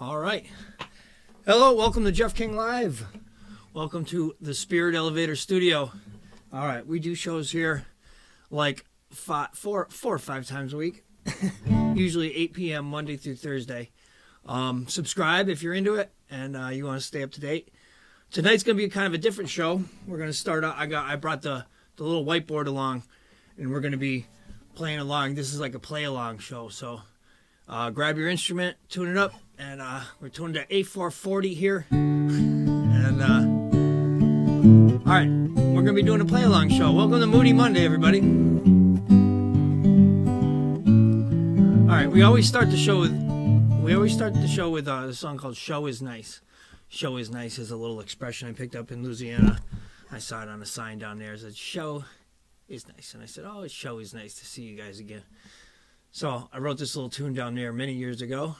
All right. Hello, welcome to Jeff King Live. Welcome to the Spirit Elevator Studio. All right, we do shows here like four or five times a week, usually 8 p.m. Monday through Thursday. Subscribe if you're into it and you want to stay up to date. Tonight's going to be kind of a different show. We're going to start out. I brought the little whiteboard along, and we're going to be playing along. This is like a play along show, so grab your instrument, tune it up, and we're tuned to A440 here. And all right, we're going to be doing a play along show. Welcome to Moody Monday, everybody. All right, we always start the show with a song called "Show Is Nice." "Show is nice" is a little expression I picked up in Louisiana. I saw it on a sign down there. It said, "Show is nice." And I said, "Oh, it sure is nice to see you guys again." So I wrote this little tune down there many years ago.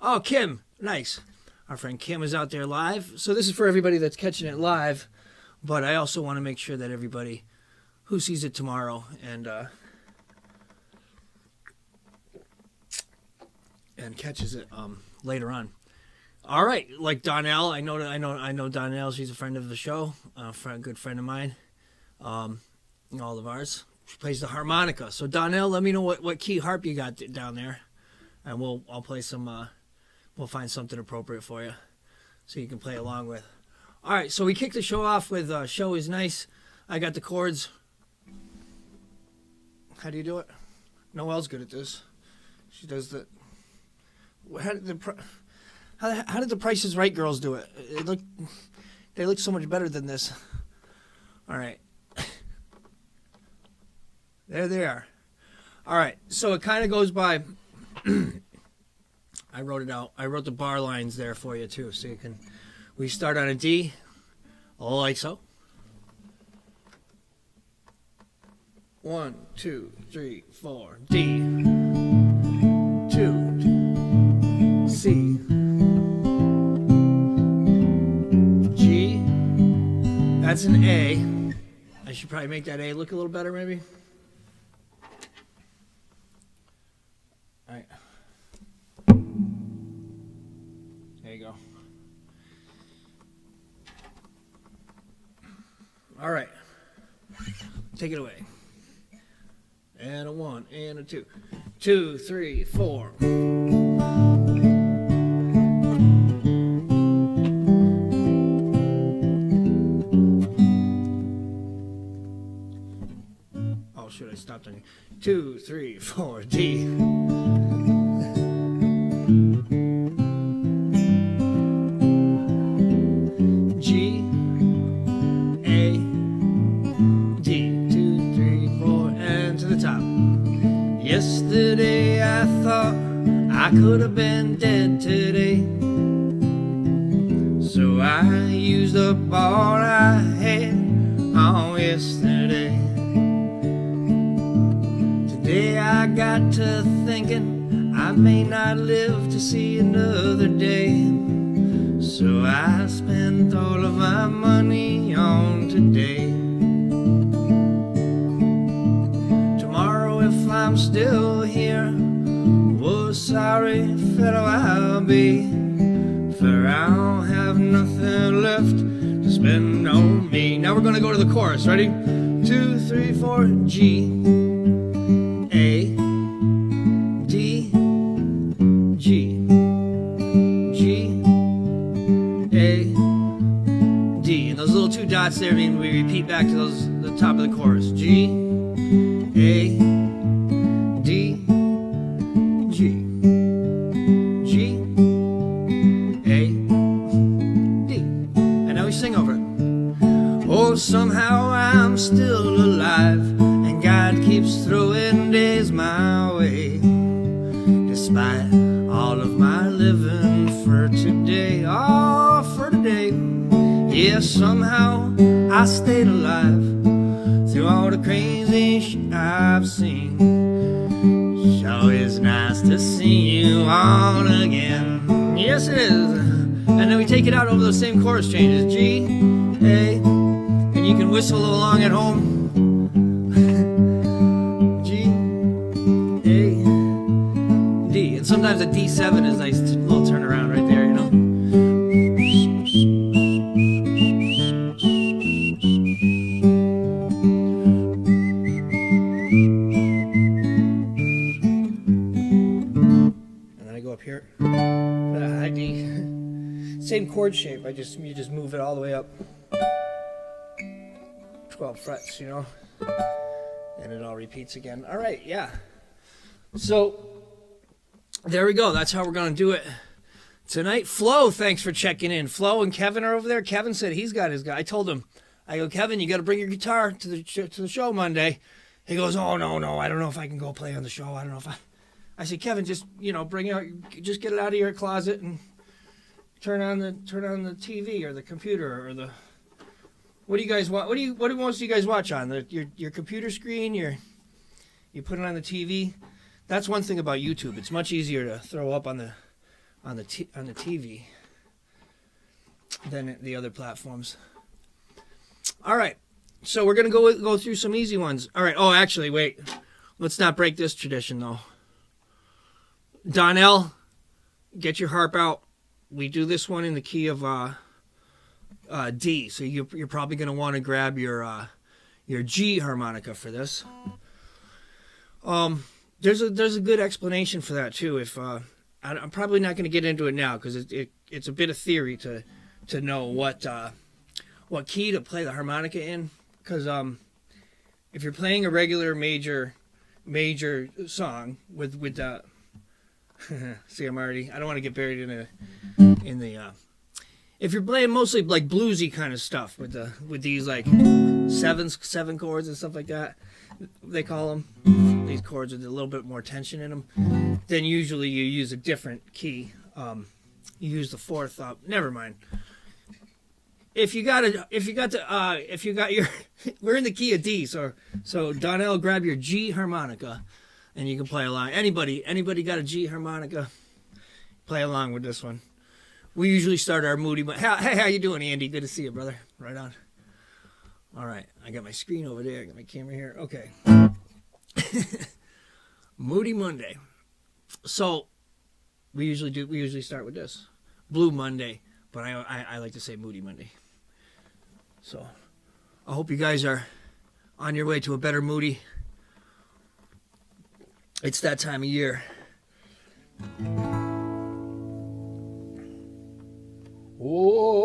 Oh, Kim, nice. Our friend Kim is out there live. So this is for everybody that's catching it live. But I also want to make sure that everybody who sees it tomorrow and catches it later on. All right, like Donnell, I know Donnell. She's a friend of the show, a good friend of mine, all of ours. She plays the harmonica. So Donnell, let me know what key harp you got down there, and I'll play some. We'll find something appropriate for you, so you can play along with. All right, so we kicked the show off with "Show Is Nice." I got the chords. How do you do it? Noelle's good at this. She does the. How did the Price is Right girls do it? They look so much better than this. All right. There they are. All right. So it kind of goes by. I wrote it out. I wrote the bar lines there for you too, so you can. We start on a D, like so. 1, 2, 3, 4. D. 2. C. G. That's an A. I should probably make that A look a little better, maybe. All right. There you go. All right. Take it away. And a 1 and a 2. 2, 3, 4. Oh, should I stopped on you? 2, 3, 4. D. Yesterday I thought I could have been dead today, so I used up all I had on yesterday. Today I got to thinking I may not live to see another day, so I spent all of my money on today. If I'm still here, oh, sorry fellow I'll be, for I don't have nothing left to spend on me. Now we're gonna go to the chorus. Ready? 2, 3, 4. G, A, D, G, G, A, D. And those little 2 dots there mean we repeat back to the top of the chorus. G, A, D, G, G, A, D. And now we sing over it. Oh, somehow I'm still alive, and God keeps throwing days my way, despite all of my living for today. Oh, for today. Yeah, somehow I stayed alive through all the crazy shit I've seen. Sure is nice to see you all again. Yes, it is. And then we take it out over those same chorus changes. G, A, and you can whistle along at home. G, A, D. And sometimes a D7 is nice, little turnaround right there. go up here. High D. Same chord shape. You just move it all the way up. 12 frets, you know. And it all repeats again. All right, yeah. So there we go. That's how we're going to do it tonight. Flo, thanks for checking in. Flo and Kevin are over there. Kevin said he's got his guy. I told him, I go, Kevin, you got to bring your guitar to the show Monday. He goes, oh, no, I don't know if I can go play on the show. I don't know if I said, Kevin, just, bring it out, just get it out of your closet and turn on the TV or the computer or the, what do you guys watch? What do most of you guys watch on? Your computer screen, you put it on the TV. That's one thing about YouTube. It's much easier to throw up on the TV than the other platforms. All right. So we're going to go through some easy ones. All right. Oh, actually, wait. Let's not break this tradition, though. Donnell, get your harp out. We do this one in the key of D. So you're probably going to want to grab your G harmonica for this. There's a good explanation for that, too. If I'm probably not going to get into it now because it's a bit of theory to know what key to play the harmonica in. Because if you're playing a regular major song with see, I don't want to get buried in the if you're playing mostly like bluesy kind of stuff with these like seven chords and stuff like that, they call them, these chords with a little bit more tension in them, then usually you use a different key. You use the fourth up. Never mind. If you got your, we're in the key of D, so Donnell, grab your G harmonica, and you can play along. Anybody got a G harmonica? Play along with this one. We usually start our Moody. Hey, how you doing, Andy? Good to see you, brother. Right on. All right, I got my screen over there. I got my camera here. Okay. Moody Monday. So we usually start with this. Blue Monday, but I like to say Moody Monday. So I hope you guys are on your way to a better Moody. It's that time of year. Oh,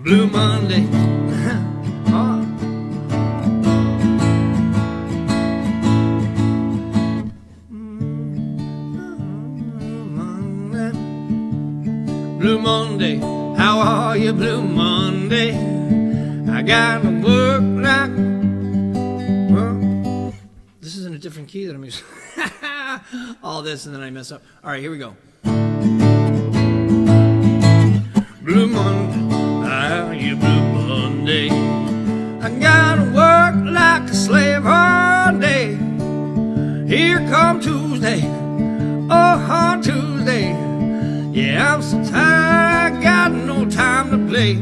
Blue Monday. Blue Monday, how are you, Blue Monday? I gotta work like... Well, this is in a different key that I'm using. All this and then I mess up. All right, here we go. Blue Monday, how are you, Blue Monday? I gotta work like a slave all day. Here come Tuesday, oh, Tuesday. Yeah, I'm so tired, I got no time to play.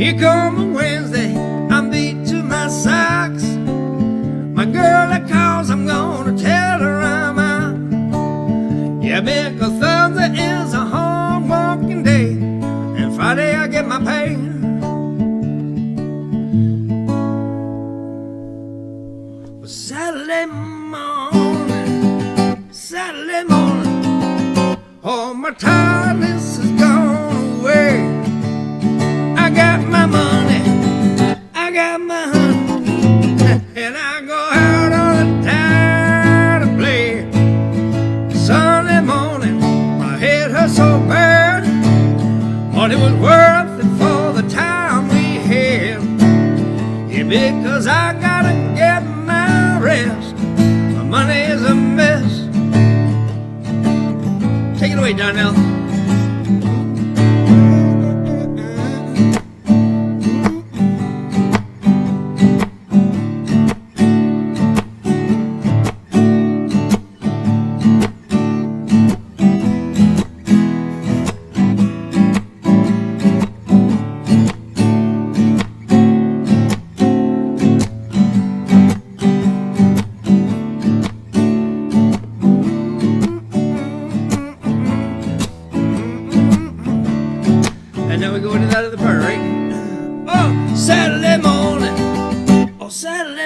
Here comes Wednesday, I'm beat to my socks. My girl that calls, I'm gonna tell her I'm out. Yeah, because Thursday is a hard working day, and Friday I get my pay. But Saturday morning, all my tiredness is gone away. I got my money, I got my honey, and I go out on the town to play. Sunday morning, my head hurts so bad, but it was worth it for the time we had. Yeah, because I gotta get my rest. My money is a mess. Take it away, Donnell.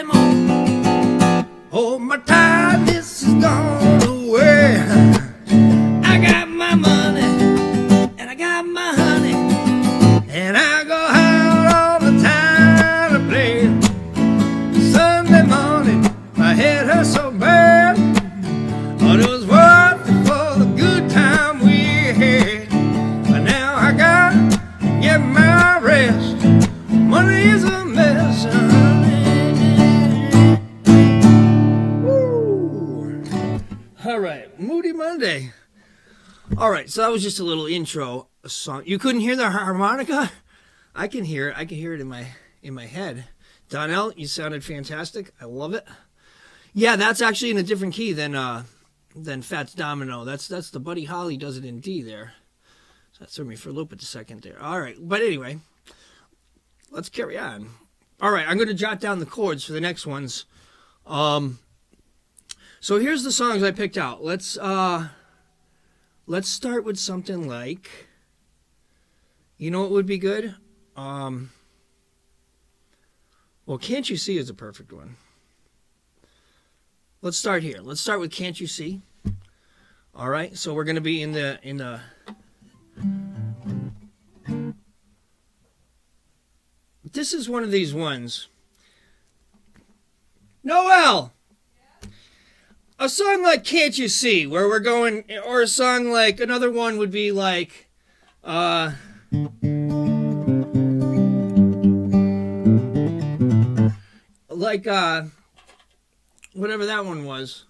come on. Oh, my tiredness is gone away. I got my money and I got my honey, and I go out all the time to play. Sunday morning, my head hurts so bad, but it was worth it for the good time we had. But now I gotta get my rest. Money is a mess, honey. Woo. All right, Moody Monday. All right, so that was just a little intro song. You couldn't hear the harmonica? I can hear it. I can hear it in my head. Donnell, you sounded fantastic. I love it. Yeah, that's actually in a different key than Fats Domino. That's the Buddy Holly does it in D there. So that threw me for a loop at the second there. All right, but anyway, let's carry on. All right, I'm going to jot down the chords for the next ones. So here's the songs I picked out. Let's start with something like, you know what would be good? Well, Can't You See is a perfect one. Let's start here. Let's start with Can't You See. All right, so we're going to be in the this is one of these ones. Noel! A song like Can't You See, where we're going, or a song like, another one would be like, whatever that one was,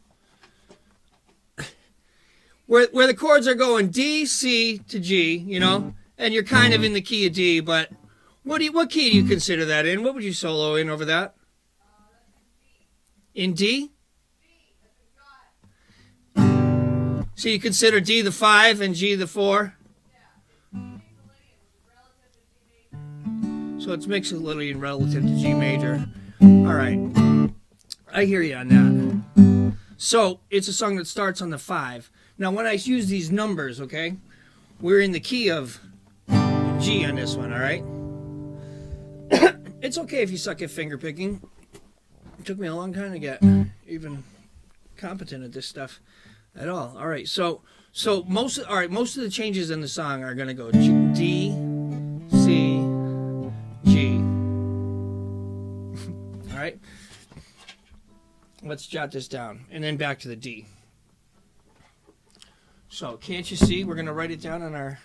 where the chords are going D, C to G, you know, and you're kind of in the key of D, but what key do you consider that in? What would you solo in over that? In D? So you consider D the 5 and G the 4? So it's Mixolydian relative to G major. All right. I hear you on that. So it's a song that starts on the 5. Now when I use these numbers, okay, we're in the key of G on this one, all right? It's okay if you suck at finger picking. It took me a long time to get even competent at this stuff at all. All right, so most of the changes in the song are going to go G, D, C, G. All right, let's jot this down, and then back to the D. So, Can't You See? We're going to write it down on our...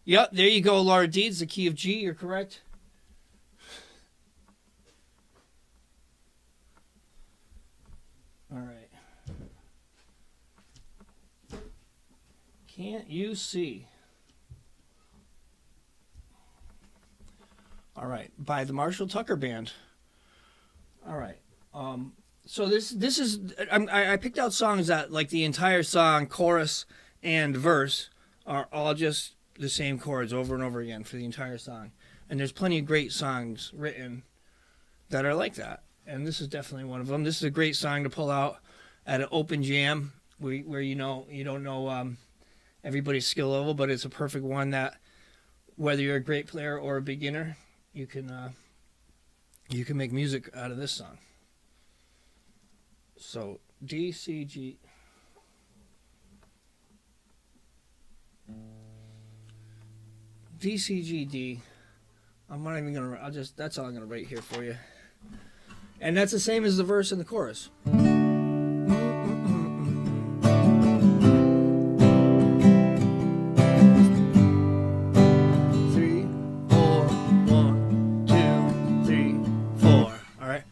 Yep, there you go, Laura D. It's the key of G. You're correct. All right. Can't You See? All right, by the Marshall Tucker Band. All right. So this is I picked out songs that, like, the entire song, chorus and verse, are all just the same chords over and over again for the entire song. And there's plenty of great songs written that are like that. And this is definitely one of them. This is a great song to pull out at an open jam where you don't know everybody's skill level, but it's a perfect one that, whether you're a great player or a beginner, you can make music out of this song. So D, C, G. D, C, G, D. I'm not even gonna. That's all I'm gonna write here for you. And that's the same as the verse and the chorus. 3, 4, 1, 2, 3, 4. All right.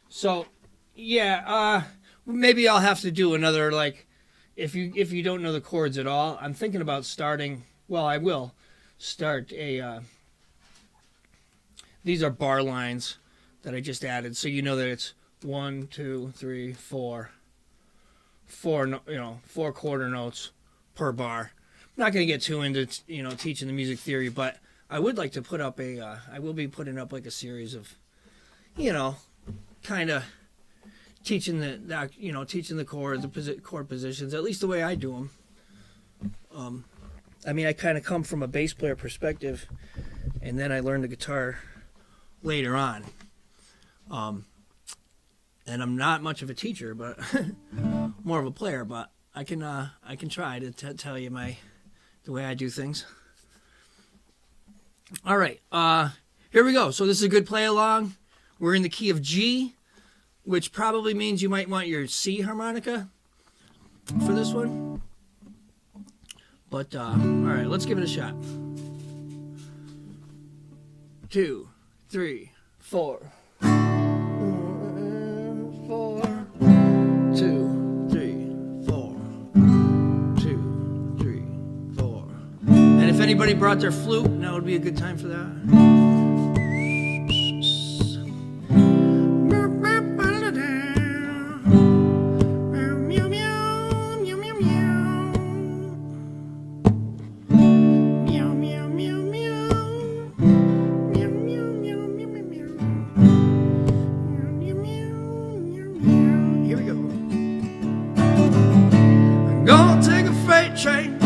So, yeah. Maybe I'll have to do another, like, if you don't know the chords at all. I'm thinking about starting. Well, I will start a. These are bar lines that I just added, so you know that it's 1, 2, 3, 4. 4 quarter notes per bar. I'm not going to get too into teaching the music theory, but I would like to put up I will be putting up like a series of, kind of teaching the chords, the chord positions, at least the way I do them. I mean, I kind of come from a bass player perspective, and then I learned the guitar later on. And I'm not much of a teacher, but more of a player. But I can try to tell you the way I do things. All right, here we go. So this is a good play along. We're in the key of G, which probably means you might want your C harmonica for this one. But all right, let's give it a shot. 2, 3, 4. 4, 2, 3, 4. 2, 3, 4. And if anybody brought their flute, now would be a good time for that. Train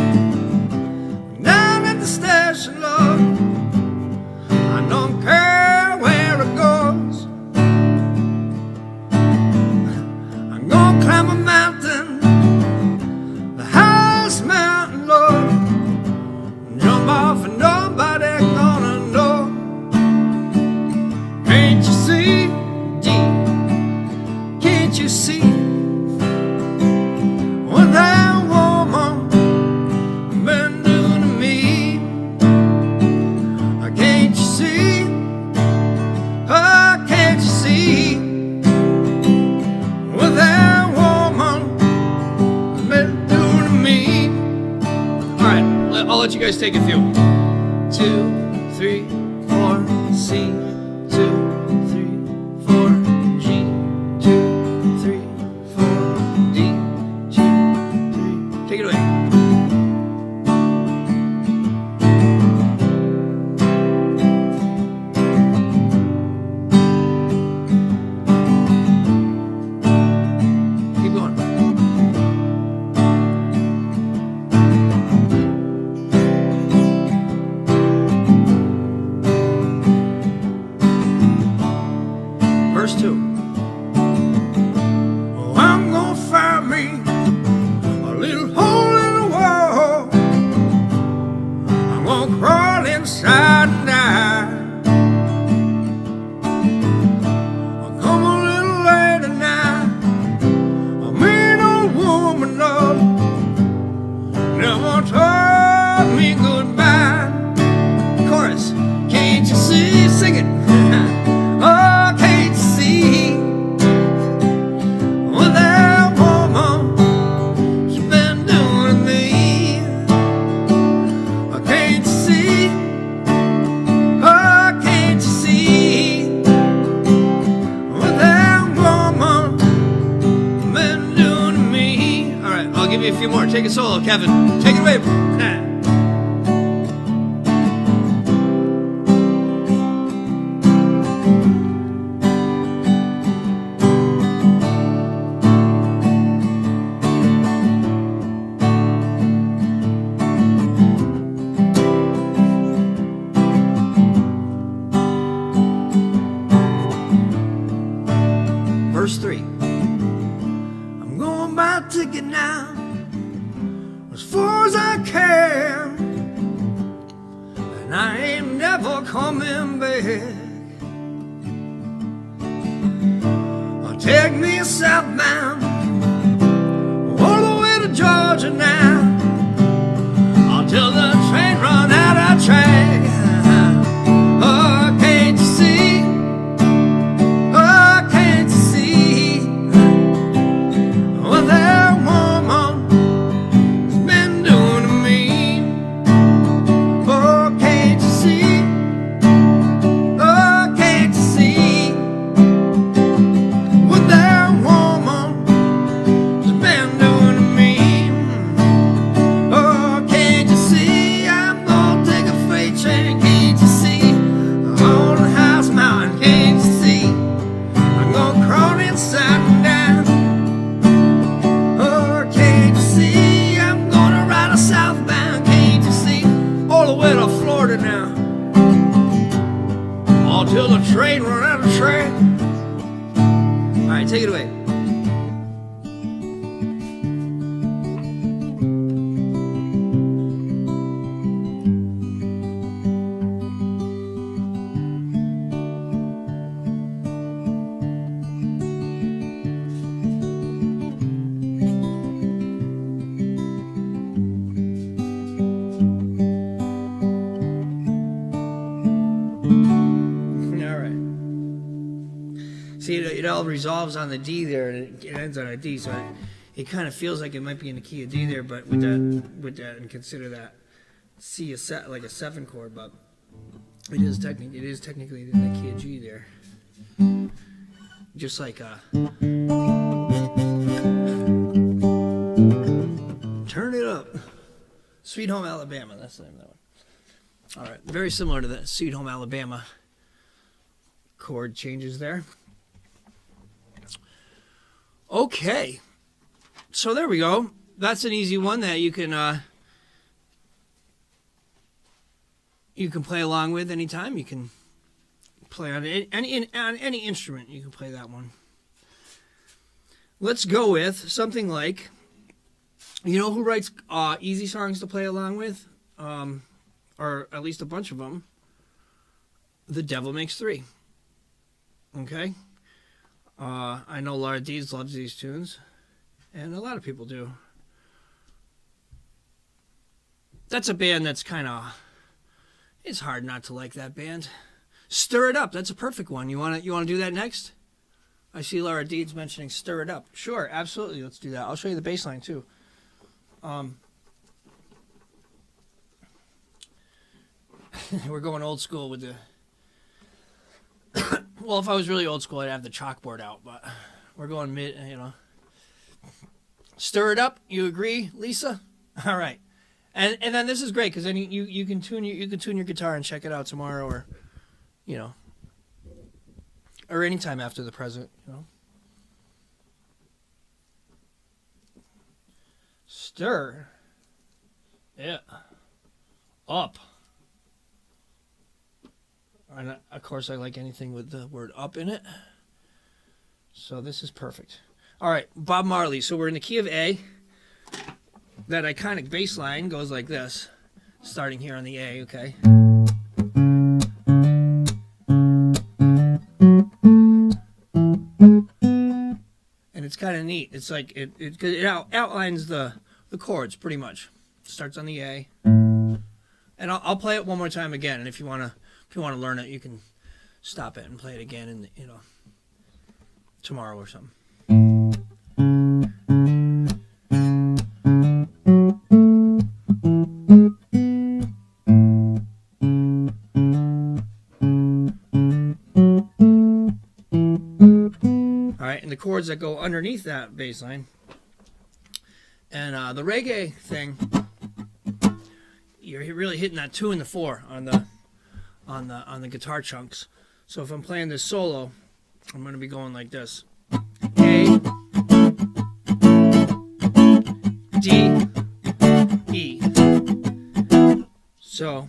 down at the station, Lord. I don't care where it goes. I'm gonna climb a mountain, the highest mountain, Lord. Jump off and nobody gonna know. Can't you see, D? Can't you see what that I'll let you guys take a few. 2, 3, 4, C. 2, 3, 4, G. 2, 3, 4, D. 2, 3. Take it away. Keep going. Verse 2. Oh, I'm gonna find me a little hole in the wall. I'm gonna crawl inside and die. I'll come a little later now. A mean old woman, Lord, never told me goodbye. Chorus. Can't you see? Sing it. Oh, can't you see what that woman she's been doing to me? Oh, can't you see? Oh, can't you see what that woman been doing to me? All right, I'll give you a few more. Take a solo, Kevin. Take it away. Verse 3. I'm going by ticket now, as far as I can, and I ain't never coming back. Take me southbound, all the way to Georgia now, until the train run out of track. Oh, can't you see? Oh, can't you see what that woman has been doing to me? Oh, can't you see? Oh, can't you see what that woman has been doing to me? out of the tray. All right, take it away. See, it all resolves on the D there, and it ends on a D, so it kind of feels like it might be in the key of D there, but with that, and consider that C is set like a 7 chord, but it is technically in the key of G there, just like turn it up, Sweet Home Alabama. That's the name of that one. All right, very similar to the Sweet Home Alabama chord changes there. Okay, so there we go. That's an easy one that you can play along with anytime. You can play on any instrument. You can play that one. Let's go with something like, you know who writes easy songs to play along with, or at least a bunch of them? The Devil Makes Three. Okay. I know Laura Deeds loves these tunes, and a lot of people do. That's a band that's kind of, it's hard not to like that band. Stir It Up, that's a perfect one. You want to do that next? I see Laura Deeds mentioning Stir It Up. Sure, absolutely, let's do that. I'll show you the bass line too. We're going old school with the... Well, if I was really old school, I'd have the chalkboard out, but we're going mid, you know. Stir It Up, you agree, Lisa? All right. And then this is great, because then you can tune your guitar and check it out tomorrow, or, you know, or anytime after the present, you know. Stir it up. And of course, I like anything with the word up in it. So this is perfect. All right, Bob Marley. So we're in the key of A. That iconic bass line goes like this, starting here on the A, okay? And it's kind of neat. It's like, it outlines the chords pretty much. Starts on the A. And I'll play it one more time again, and if you want to learn it, you can stop it and play it again, and you know, tomorrow or something. All right, and the chords that go underneath that bass line, and the reggae thing, you're really hitting that 2 and the 4 on the guitar chunks. So if I'm playing this solo, I'm going to be going like this: A, D, E. So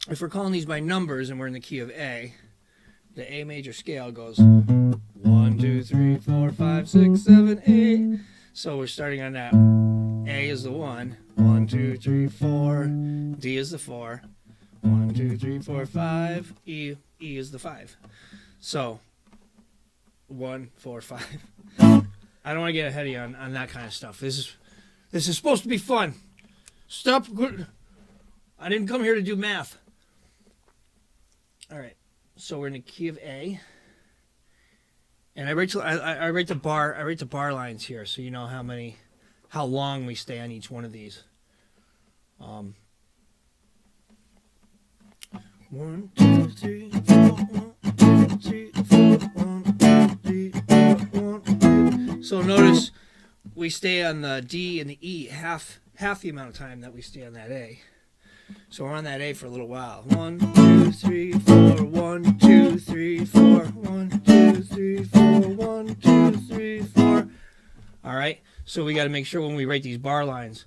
if we're calling these by numbers and we're in the key of A, the A major scale goes 1, 2, 3, 4, 5, 6, 7, 8. So we're starting on that. A is the 1, 1, 2, 3, 4. D is the 4. 1, 2, 3, 4, 5. E is the 5. So 1, 4, 5. I don't want to get ahead of you on that kind of stuff. This is supposed to be fun. Stop. I didn't come here to do math. All right. So we're in the key of A. And I write the bar lines here, so you know how long we stay on each one of these. 1, 2, 3, 4, 1, 2, 3, 4, 1, 2, 3, 4, 1, 2. So notice we stay on the D and the E half the amount of time that we stay on that A. So we're on that A for a little while. 1, 2, 3, 4, 1, 2, 3, 4, 1, 2, 3, 4, 1, 2, 3, 4. All right. So we got to make sure when we write these bar lines,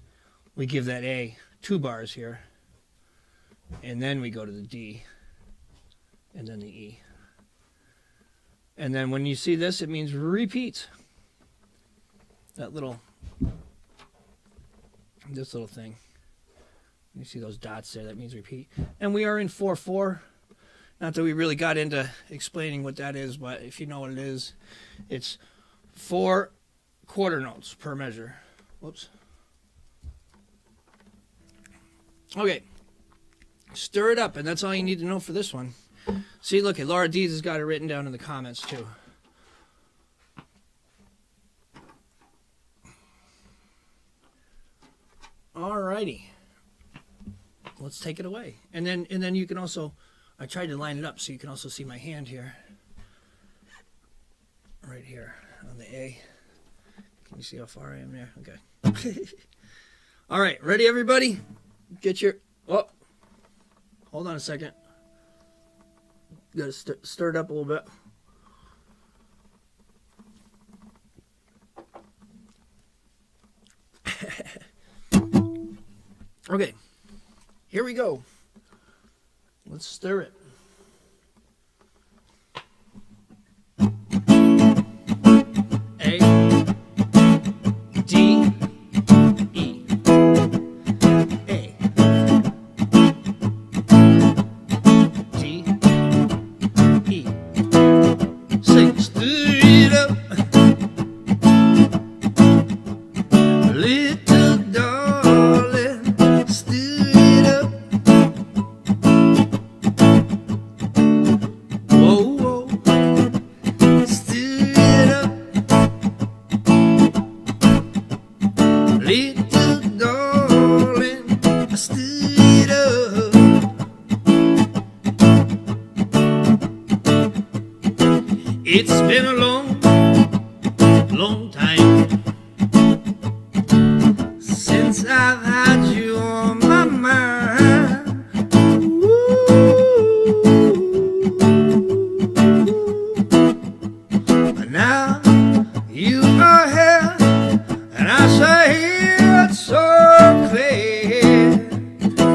we give that A 2 bars here, and then we go to the D, and then the E. And then when you see this, it means repeat. That little, this little thing. You see those dots there, that means repeat. And we are in 4/4. Not that we really got into explaining what that is, but if you know what it is, it's 4 quarter notes per measure. Whoops. Okay. Stir it up, and that's all you need to know for this one. See, look, Laura Deeds has got it written down in the comments, too. Alrighty. Let's take it away. And then you can also, I tried to line it up so you can also see my hand here. Right here on the A. Can you see how far I am there? Okay. All right, ready, everybody? Get your, oh, hold on a second. Got to stir it up a little bit. Okay, here we go. Let's stir it. A, D, E. A, D, E. Sing, stir it up. Little darling, stir it up. Whoa, whoa, stir it up. Little darling, stir it up. It's been a long, long time since I've had you on my mind. But now you are here, and I say it's so clear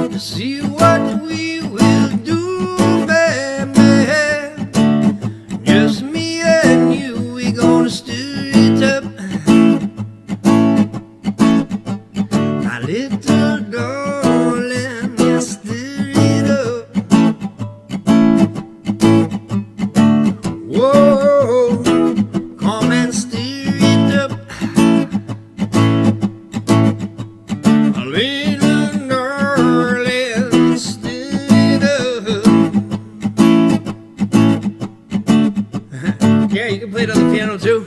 to see what we will do, baby. Just me and you, we gonna stir it up. My little darling, yeah, stir it up. Whoa, come and stir it up. My little darling, stir it up. Yeah, you can play it on the piano too.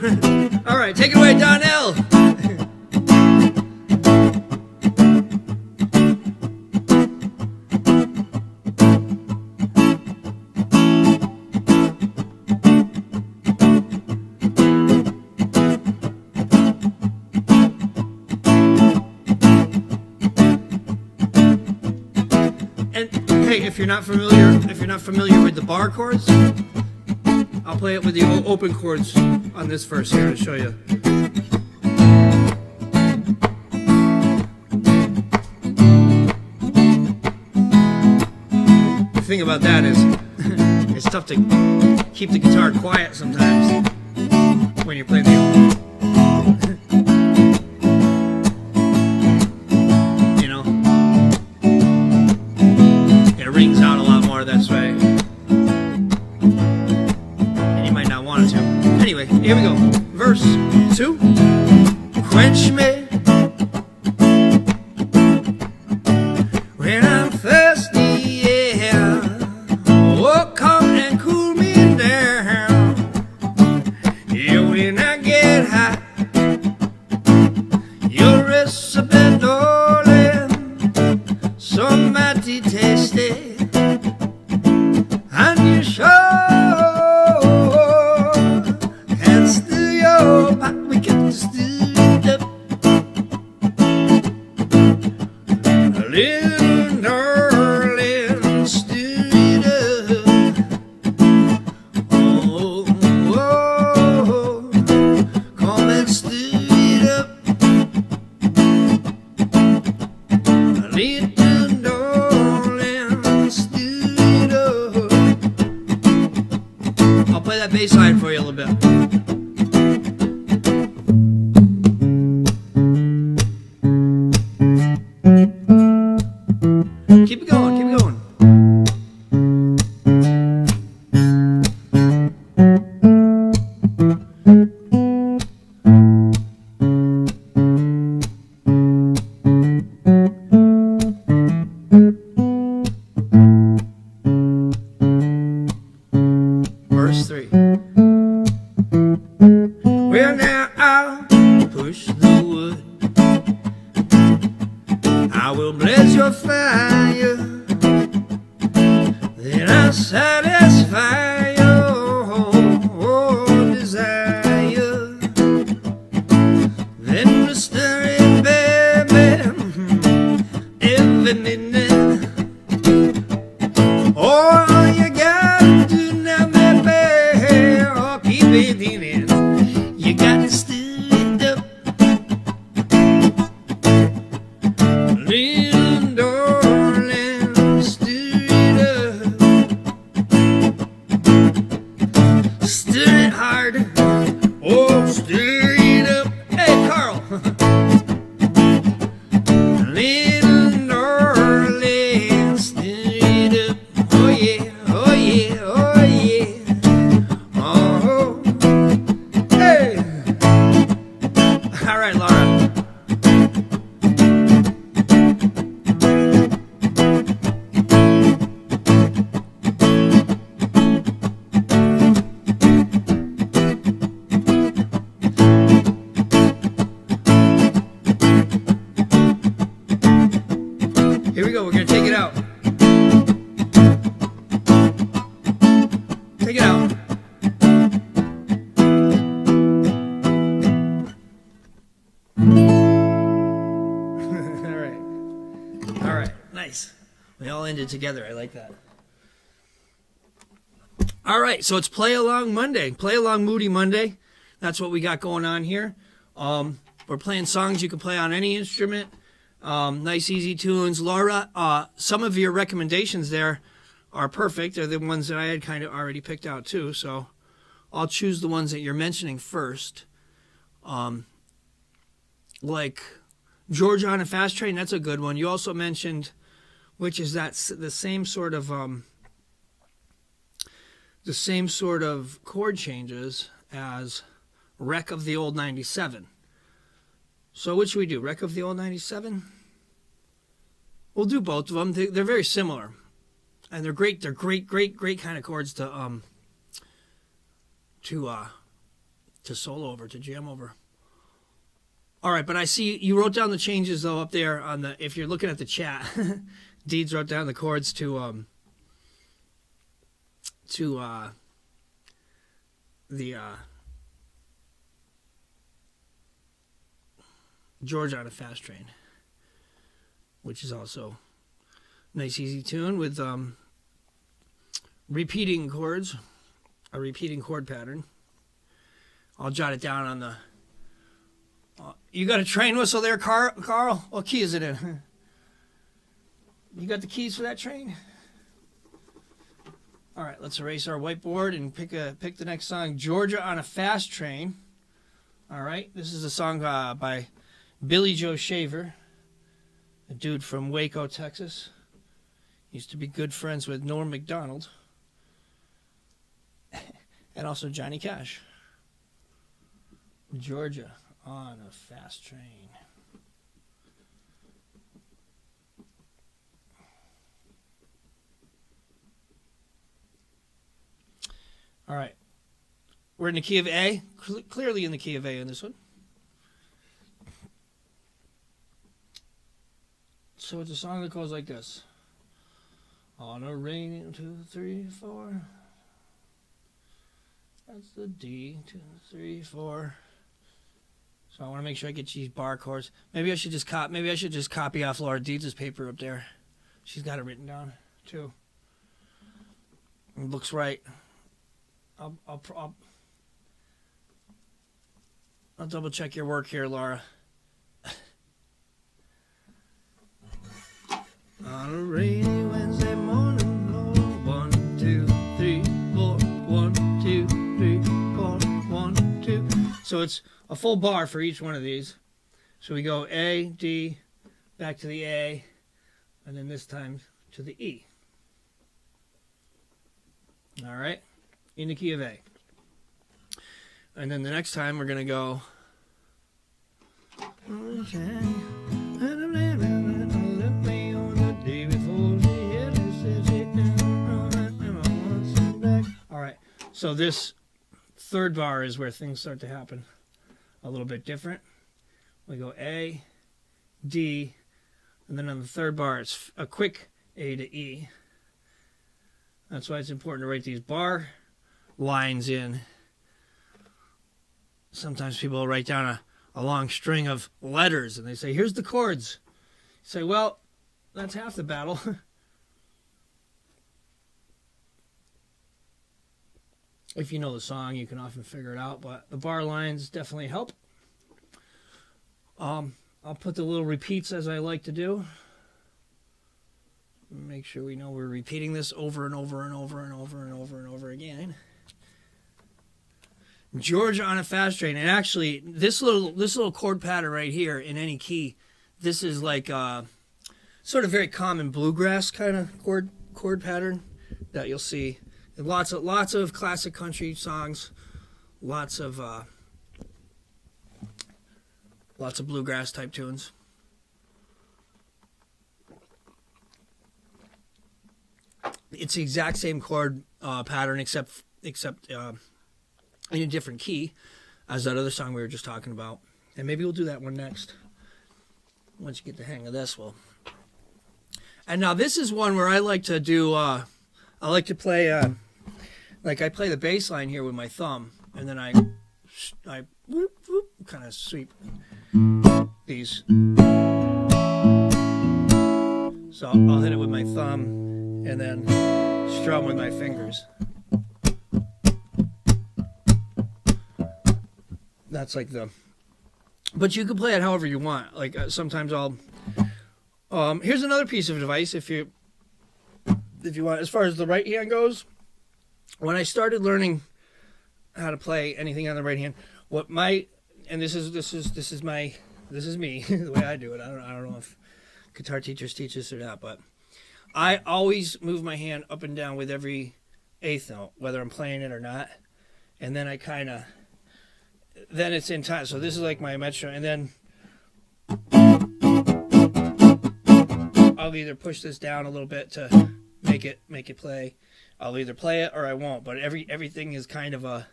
All right, take it away, Donnell. And hey, if you're not familiar with the bar chords, I'll play it with the open chords on this verse here to show you. The thing about that is, it's tough to keep the guitar quiet sometimes when you're playing the you know, it rings out a lot more this way. And you might not want it to. Anyway, here we go. Verse 2. Quench me when I'm thirsty, yeah. Oh, come and cool me down. Yeah, when I get hot, your recipe, darling, so mighty tasty. And you sure can stir your pot, we can stir it up. that bass line for you a little bit. Keep it going, keep it going. Verse 3. Well, now I'll push the wood. I will bless your fire. Then I'll satisfy your desire. Then we'll stir it, baby, every minute. All you gotta do now, baby, or keep it in it. You gotta stir it up, little darling, stir it up. Stir it hard, oh, stir it up. Hey, Carl. Little darling, stir it up. Oh yeah, oh yeah, oh yeah. Oh, hey. All right, Laura. Here we go, we're gonna take it out. Take it out. All right, nice. We all ended together, I like that. All right, so it's Play Along Monday. Play Along Moody Monday. That's what we got going on here. We're playing songs you can play on any instrument. Nice, easy tunes. Laura, some of your recommendations there are perfect. They're the ones that I had kind of already picked out too. So I'll choose the ones that you're mentioning first. Like Georgia on a Fast Train, that's a good one. You also mentioned, which is the same sort of chord changes as Wreck of the Old 97. So which should we do? Wreck of the Old 97? We'll do both of them. They're very similar. And they're great. They're great kind of chords to solo over, to jam over. All right, but I see you wrote down the changes though up there on the, if you're looking at the chat, Deeds wrote down the chords to Georgia on a Fast Train, which is also a nice easy tune with repeating chords, a repeating chord pattern. I'll jot it down on the you got a train whistle there, Carl? What key is it in? You got the keys for that train? All right, let's erase our whiteboard and pick the next song, Georgia on a Fast Train. All right, this is a song by Billy Joe Shaver, a dude from Waco, Texas. Used to be good friends with Norm Macdonald and also Johnny Cash. Georgia on a Fast Train. All right. We're in the key of A. Clearly in the key of A in this one. So it's a song that goes like this. On a rainy 2, 3, 4. That's the D. 2, 3, 4. So I want to make sure I get these bar chords. Maybe I should just copy off Laura Deeds' paper up there. She's got it written down too. It looks right. I'll double check your work here, Laura. On a rainy Wednesday morning, 1, 2, 3, 4, 1, 2, 3. So it's a full bar for each one of these. So we go A, D, back to the A, and then this time to the E. All right, in the key of A. And then the next time we're going to go... All right, so this third bar is where things start to happen a little bit different. We go A, D, and then on the third bar it's a quick A to E. That's why it's important to write these bar lines in. Sometimes people will write down a long string of letters and they say, here's the chords. You say, well, that's half the battle. If you know the song, you can often figure it out, but the bar lines definitely help. I'll put the little repeats as I like to do. Make sure we know we're repeating this over and over and over and over and over and over again. Georgia on a Fast Train. And actually, this little chord pattern right here in any key, this is like sort of very common bluegrass kind of chord pattern that you'll see in lots of classic country songs, lots of bluegrass type tunes. It's the exact same chord pattern except in a different key as that other song we were just talking about. And maybe we'll do that one next. Once you get the hang of this, we'll... And now this is one where I like to do, I like to play, like I play the bass line here with my thumb, and then I whoop, whoop, kind of sweep these. So I'll hit it with my thumb, and then strum with my fingers. That's like the... But you can play it however you want. Like sometimes I'll... here's another piece of advice if you want. As far as the right hand goes, when I started learning how to play anything on the right hand, and this is me the way I do it. I don't know if guitar teachers teach this or not, but I always move my hand up and down with every eighth note, whether I'm playing it or not, and then then it's in time. So this is like my metronome, and then I'll either push this down a little bit to make it play. I'll either play it or I won't. But everything is kind of a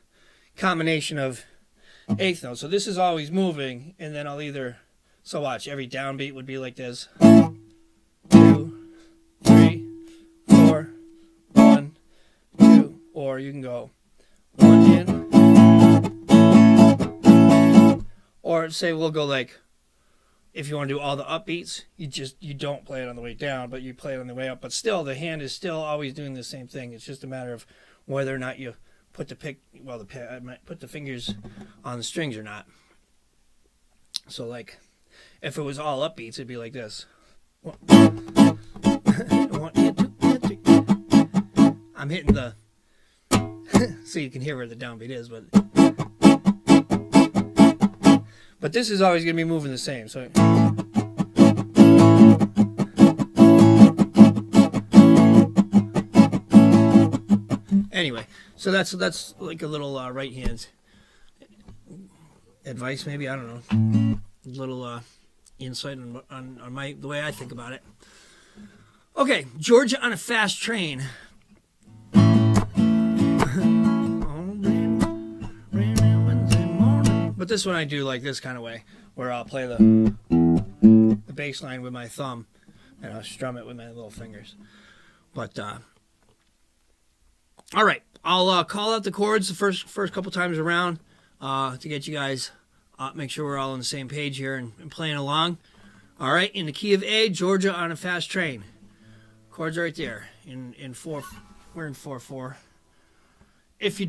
combination of eighth notes. So this is always moving, and then I'll either... So watch, every downbeat would be like this. 2, 3, 4, 1, 2. Or you can go 1 in. Or say we'll go like... If you want to do all the upbeats, you don't play it on the way down, but you play it on the way up. But still, the hand is still always doing the same thing. It's just a matter of whether or not you put the fingers on the strings or not. So like, if it was all upbeats, it'd be like this. I'm hitting the so you can hear where the downbeat is, but this is always going to be moving the same. So anyway, so that's like a little right hand advice, maybe. I don't know, a little insight on the way I think about it. Okay, Georgia on a Fast Train. But this one I do like this kind of way, where I'll play the bass line with my thumb, and I'll strum it with my little fingers. But all right, I'll call out the chords the first couple times around to get you guys make sure we're all on the same page here and playing along. All right, in the key of A, Georgia on a Fast Train. Chords right there in 4. We're in 4/4. If you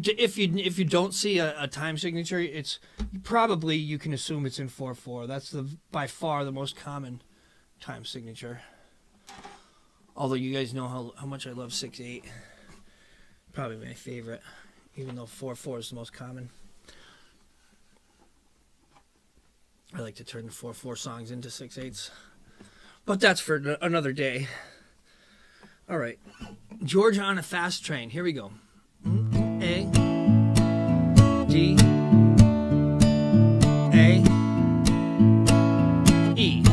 don't see a time signature, it's probably, you can assume it's in 4/4. That's by far the most common time signature. Although you guys know how much I love 6/8. Probably my favorite, even though 4/4 is the most common. I like to turn the 4/4 songs into 6/8s. But that's for another day. All right. Georgia on a Fast Train. Here we go. A, D, A, E.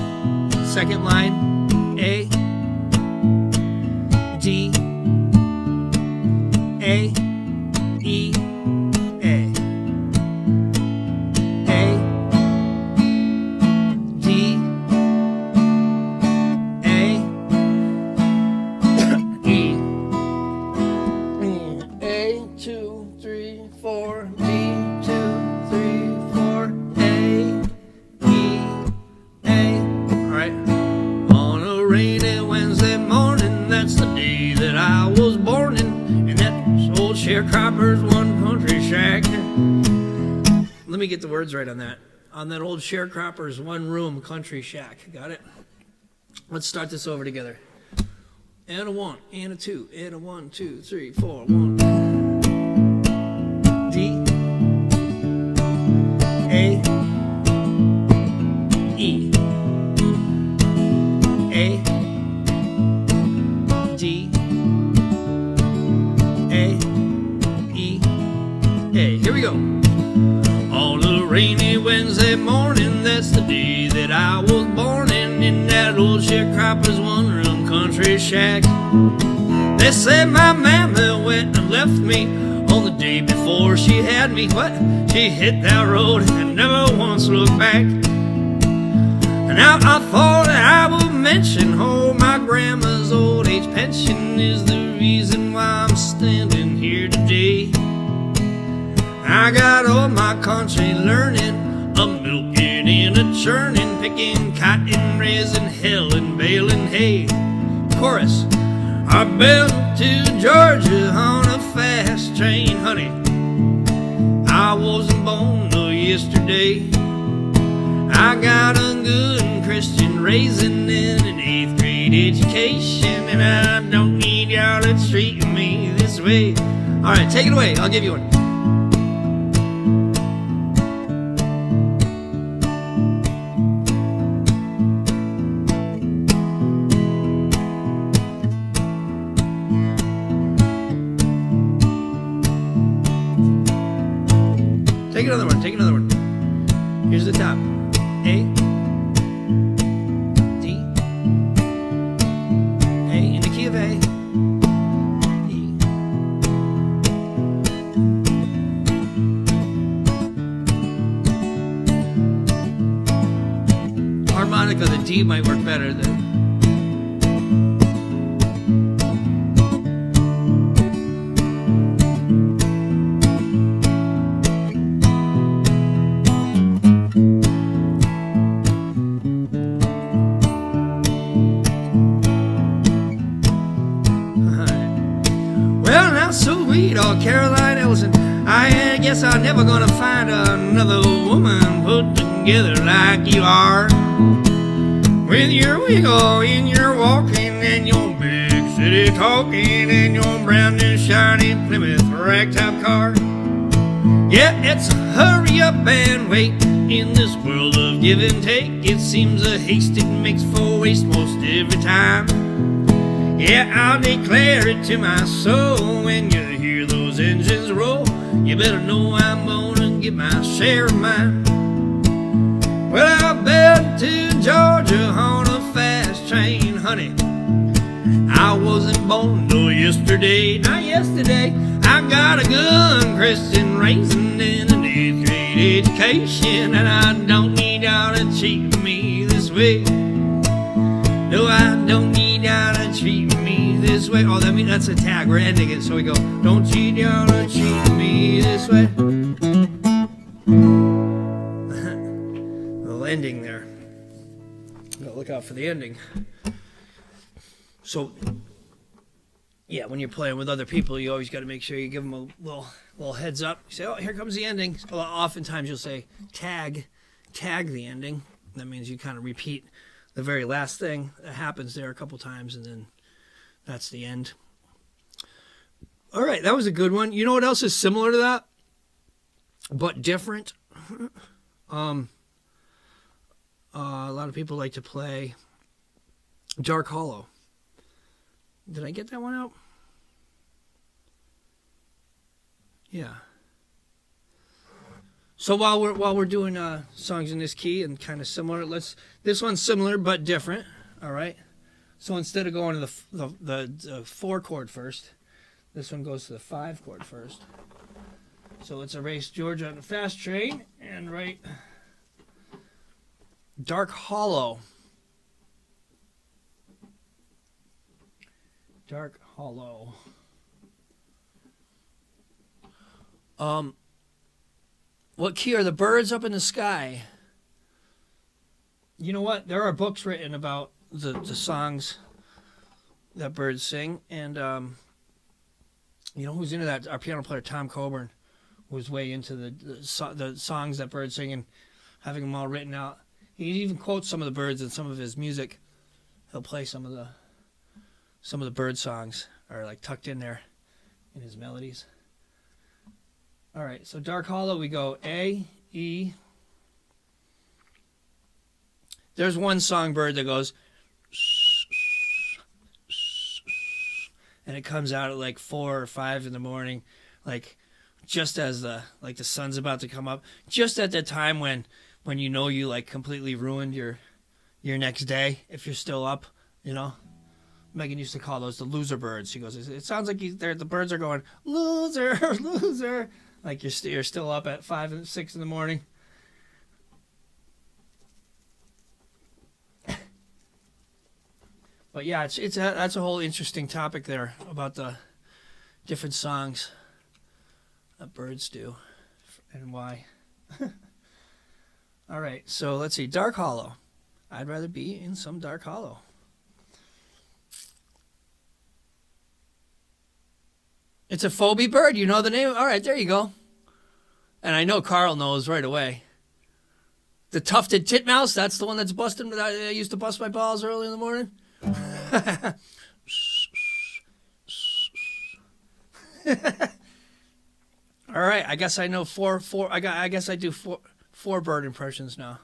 Second line, A, D, A, E, A. A, D, A, E. A, 2, 3, 4, D, 2, 3, 4, A, E, A. Alright. On a rainy Wednesday morning, that's the day that I was born in that old sharecropper's one country shack. Let me get the words right on that. On that old sharecropper's one room country shack. Got it? Let's start this over together. And a 1, and a 2, and a 1, 2, 3, 4, 1. D, A, E, A, D, A, E, A. Here we go. On a rainy Wednesday morning, that's the day that I was born in that old sharecropper's one-room country shack. They say my mama went and left me on the day before she had me. What? She hit that road and never once looked back. And now I thought I would mention, oh, my grandma's old age pension is the reason why I'm standing here today. I got all my country learning, a milking and a churning, picking cotton, raising hell and baling hay. Chorus. I've been to Georgia on a fast train, honey. I wasn't born no yesterday. I got a good Christian raising in an 8th grade education, and I don't need y'all to treat me this way. All right, take it away. I'll give you one. Take another one, take another one. Here's the top. A, D, A, in the key of A, E. Harmonica, the D might work better than. Sweet old Caroline Ellison, I guess I'm never gonna find another woman put together like you are. With your wiggle and your walking and your big city talking and your brand new shiny Plymouth ragtop car. Yeah, it's a hurry up and wait in this world of give and take. It seems a haste it makes for waste most every time. Yeah, I'll declare it to my soul when you hear those engines roll. You better know I'm gonna get my share of mine. Well, I've been to Georgia on a fast train, honey. I wasn't born no yesterday, not yesterday. I got a good Christian raising in an 8th grade education, and I don't need y'all to treat me this way. No, I don't need y'all to treat me this way. Oh, that's a tag. We're ending it, so we go. Don't cheat y'all to treat me this way. Little ending there. Gotta look out for the ending. So, yeah, when you're playing with other people, you always got to make sure you give them a little heads up. You say, oh, here comes the ending. Well, oftentimes you'll say tag the ending. That means you kind of repeat the very last thing that happens there a couple times, and then that's the end. All right, that was a good one. You know what else is similar to that, but different? a lot of people like to play Dark Hollow. Did I get that one out? Yeah. So while we're doing songs in this key and kind of similar, this one's similar but different. All right. So instead of going to the 4 chord first, this one goes to the 5 chord first. So let's erase Georgia on the fast train and write Dark Hollow. Dark Hollow. What key are the birds up in the sky? You know what? There are books written about the songs that birds sing, and you know who's into that? Our piano player Tom Coburn was way into the songs that birds sing and having them all written out. He even quotes some of the birds in some of his music. He'll play some of the bird songs are like tucked in there in his melodies. All right, so Dark Hollow, we go A, E. There's one songbird that goes, and it comes out at like 4 or 5 in the morning, like just as the sun's about to come up, just at the time when you know you like completely ruined your next day if you're still up, you know. Megan used to call those the loser birds. She goes, it sounds like the birds are going loser, loser, like you're still up at 5 and 6 in the morning. But yeah, that's a whole interesting topic there about the different songs that birds do and why. All right, so let's see. Dark Hollow. I'd rather be in some dark hollow. It's a phobie bird. You know the name? All right, there you go. And I know Carl knows right away. The tufted titmouse, that's the one that's busting. That I used to bust my balls early in the morning. All right, I guess I know four. I guess I do four bird impressions now.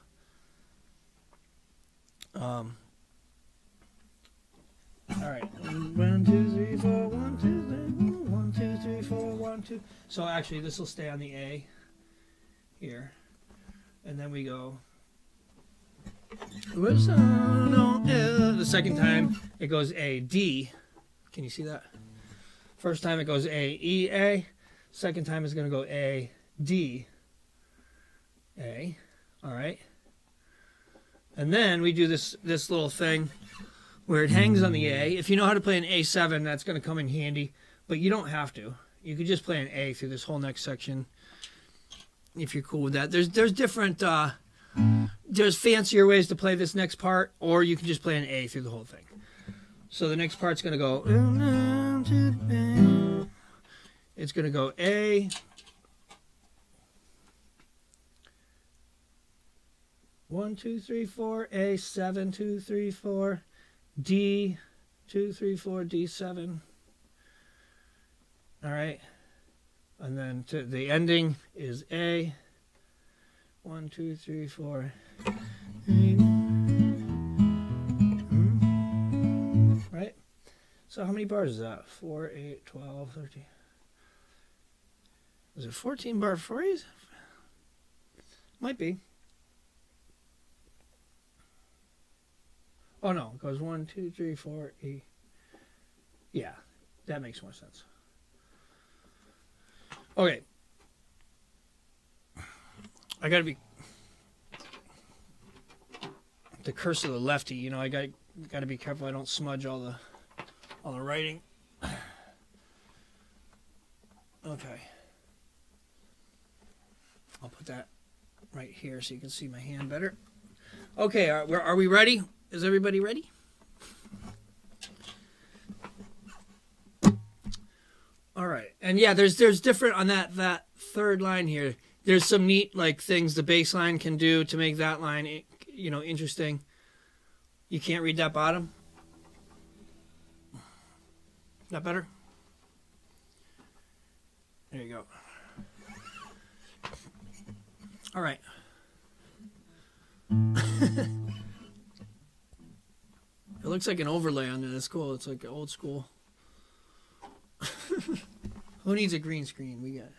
All right. 1, 2, 3, 4. 1, 2, 3, 4. 1, 2, 3, 4. 1, 2. So actually, this will stay on the A here, and then we go. The second time it goes A, D. Can you see that? First time it goes A, E, A. Second time it's going to go A, D, A. All right. And then we do this little thing where it hangs on the A. If you know how to play an A7, that's going to come in handy, but you don't have to. You could just play an A through this whole next section if you're cool with that. There's different... there's fancier ways to play this next part, or you can just play an A through the whole thing. So the next part's going to go... It's going to go A... 1, 2, 3, 4, A, 7, 2, 3, 4, D, 2, 3, 4, D7. All right. And then to the ending is A, 1, 2, 3, 4, 8. Right? So how many bars is that? 4, 8, 12, 13. Is it 14 bar phrase? Might be. Oh no, it goes 1, 2, 3, 4, E. Yeah, that makes more sense. Okay. I gotta be the curse of the lefty, you know, I gotta be careful I don't smudge all the writing. Okay. I'll put that right here so you can see my hand better. Okay, are we ready? Is everybody ready? All right. And yeah, there's different on that third line here. There's some neat like things the bass line can do to make that line, you know, interesting. You can't read that bottom? That better? There you go. All right. It looks like an overlay on it. It's cool. It's like old school. Who needs a green screen? We got it.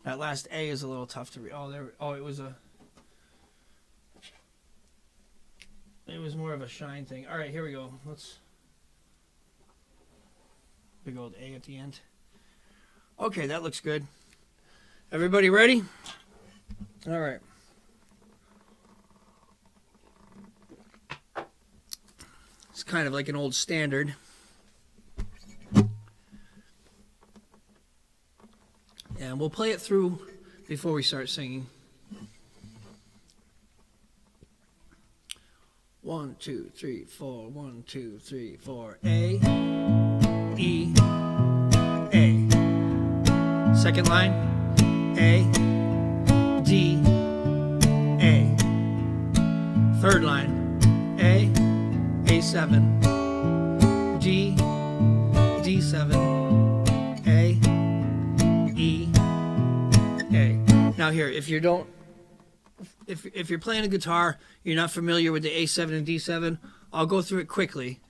That last A is a little tough to read. Oh, there. Oh, it was more of a shine thing. All right, here we go. Let's big old A at the end. Okay, that looks good. Everybody ready? All right. It's kind of like an old standard. And we'll play it through before we start singing. 1, 2, 3, 4. 1, 2, 3, 4. A, E, A. Second line. A, D, A. Third line. A, A7, D, D7, A, E, A. Now here, if you don't, if you're playing a guitar, you're not familiar with the A7 and D7, I'll go through it quickly.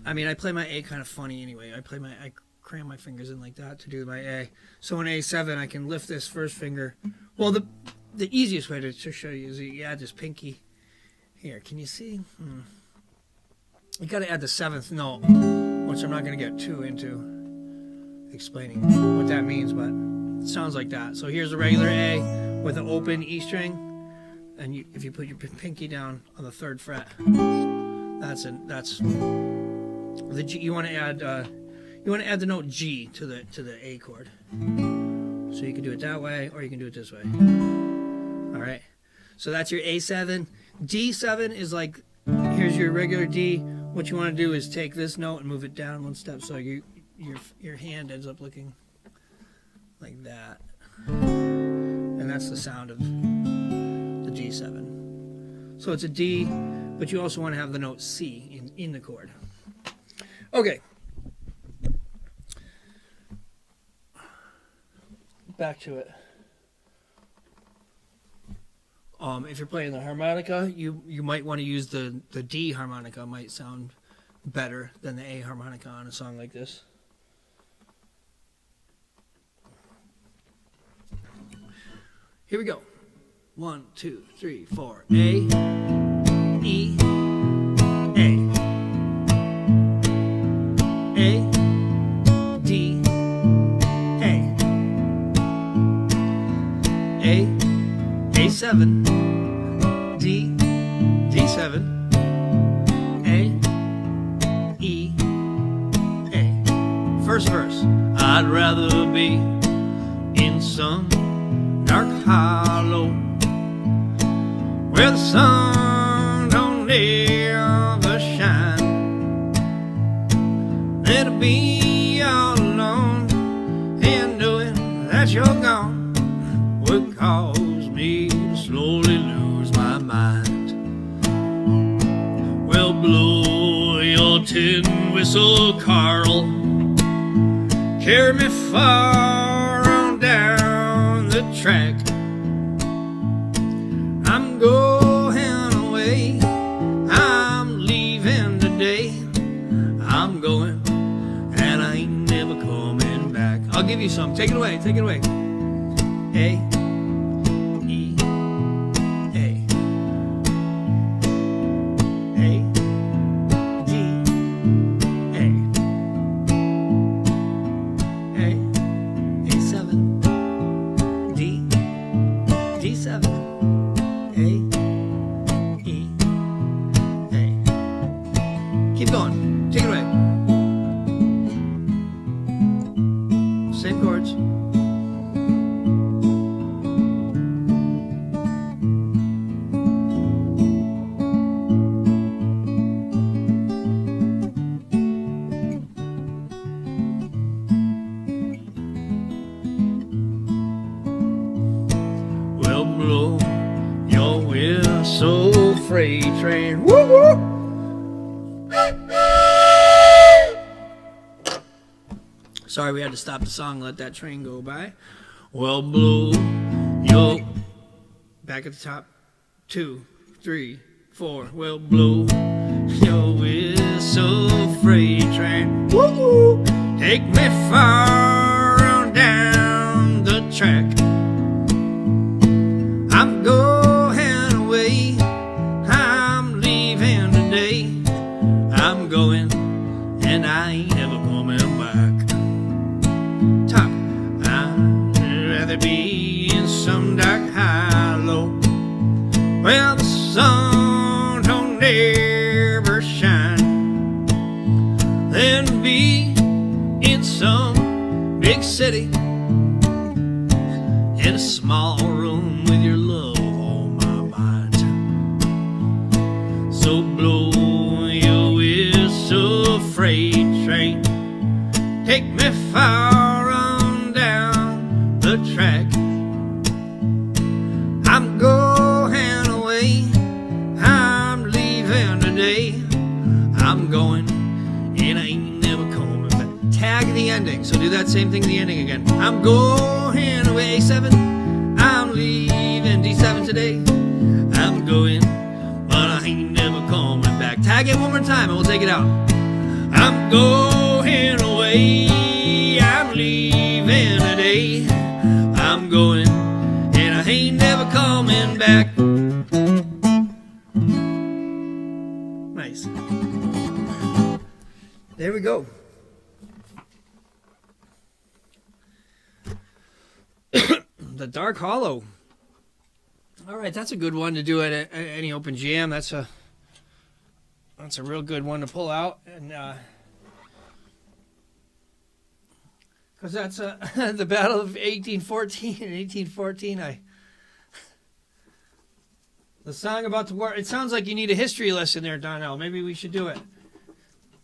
I mean, I play my A kind of funny anyway. I cram my fingers in like that to do my A. So in A7, I can lift this first finger. Well, the easiest way to show you is you add this pinky. Here, can you see? You got to add the 7th note, which I'm not going to get too into explaining what that means, but it sounds like that. So here's a regular A with an open E string, and if you put your pinky down on the 3rd fret, that's the G. You want to add the note G to the A chord. So you can do it that way, or you can do it this way. All right. So that's your A7. D7 is like, here's your regular D. What you want to do is take this note and move it down one step, so your hand ends up looking like that. And that's the sound of the G7. So it's a D, but you also want to have the note C in the chord. Okay. Back to it. If you're playing the harmonica, you might want to use the D harmonica. It might sound better than the A harmonica on a song like this. Here we go. 1, 2, 3, 4. A, E, A. A, D, A. A, A7, D, D7, A, E, A. First verse. I'd rather be in some dark hollow where the sun don't ever shine than to be all alone and knowing that you're gone would cause me to slowly lose my mind. Well, blow your tin whistle, Carl. Carry me far on down the track. I'm going away. I'm leaving today. I'm going, and I ain't never coming back. I'll give you some. Take it away. Take it away. A, E, A. A, D, A. A, A7, D, D7. A, E, A. Keep going. Take it away. Same chords. Well, blow your whistle, freight train. Woo woo! Sorry, we had to stop the song, let that train go by. Well, blow Yo, back at the top. 2, 3, 4. Well, blow your whistle, freight train. Woo! Take me far on down the track. I'm going away. I'm leaving today. I'm going, and I ain't ever coming back. Top. I'd rather be in some dark hollow. Well, the sun don't ever shine, than be in some big city, in a small room with your love on my mind. So blow your whistle, freight train. Take me far on down the track. I'm going away. I'm leaving today. I'm going, and I ain't never coming back. Tag the ending. So do that same thing, the ending again. I'm going away, A7. I'm leaving, D7 today. I'm going, but I ain't never coming back. Tag it one more time and we'll take it out. I'm going away. I'm leaving today. I'm going, and I ain't never coming back. Nice. There we go. The Dark Hollow. All right, that's a good one to do at any open jam. That's a real good one to pull out, and because that's the Battle of 1814. In 1814, the song about the war. It sounds like you need a history lesson there, Donnell. Maybe we should do it.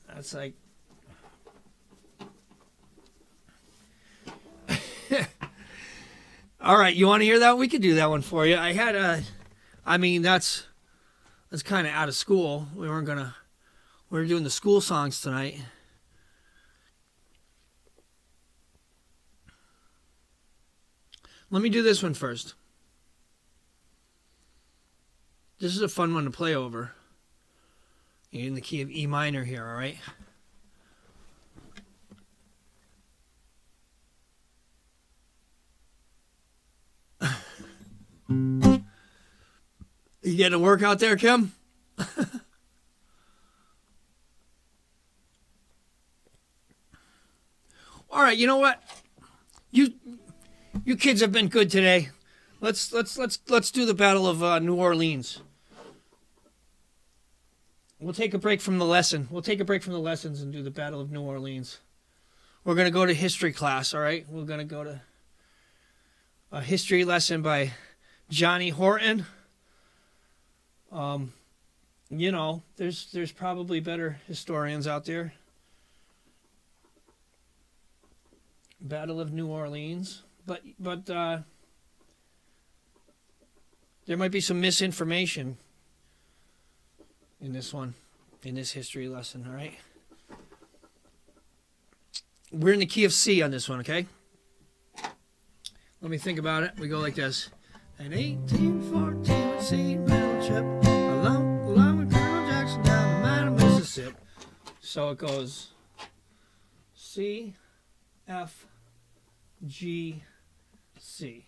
That's like. All right, you want to hear that? We could do that one for you. I had that's kind of out of school. We were doing the school songs tonight. Let me do this one first. This is a fun one to play over. You're in the key of E minor here, all right? You getting a workout there, Kim? All right, you know what? You kids have been good today. Let's do the Battle of New Orleans. We'll take a break from the lesson. We'll take a break from the lessons and do the Battle of New Orleans. We're going to go to history class, all right? We're going to go to a history lesson by Johnny Horton. You know, there's probably better historians out there. Battle of New Orleans, but there might be some misinformation in this one, in this history lesson, all right? We're in the key of C on this one, okay? Let me think about it. We go like this. In 1814, C middle chip, along with Colonel Jackson down the mine of Mississippi. So it goes C, F, G, C.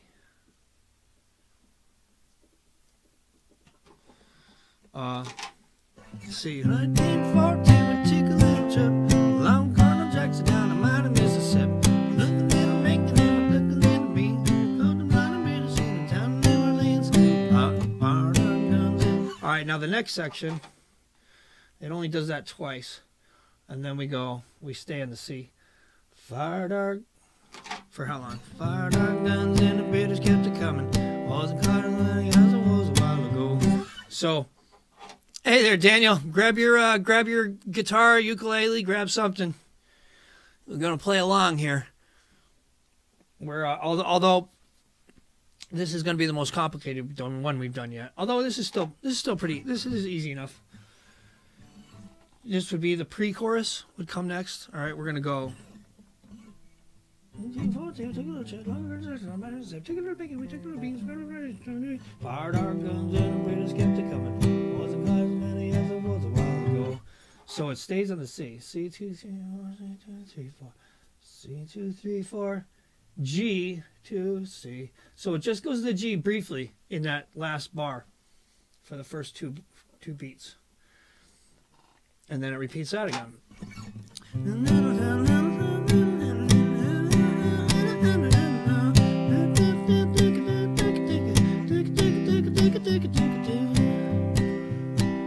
C. 1914, we took a little trip along Colonel Jackson down the mine of Mississippi. Look a little making him, look a little me. Called him down in Mississippi, down in New Orleans. All right, now the next section, it only does that twice. And then we stay in the C. Fire dark. For how long? Fire dark guns and the British kept it coming. Wasn't quite as many as it was a while ago. So, hey there, Daniel. Grab your guitar, ukulele, grab something. We're gonna play along here. We're although this is gonna be the most complicated one we've done yet. Although this is still pretty. This is easy enough. This would be the pre-chorus. Would come next. All right, we're gonna go. 1814, took a little chat, longer than took a little bacon, we took a little beans, fired our guns, and the British kept it coming. Wasn't quite as many as it was a while ago. So it stays on the C. C, 2, 3, 4, C, 2, 3, 4, G, 2, C. So it just goes to the G briefly in that last bar for the first two beats. And then it repeats that again. And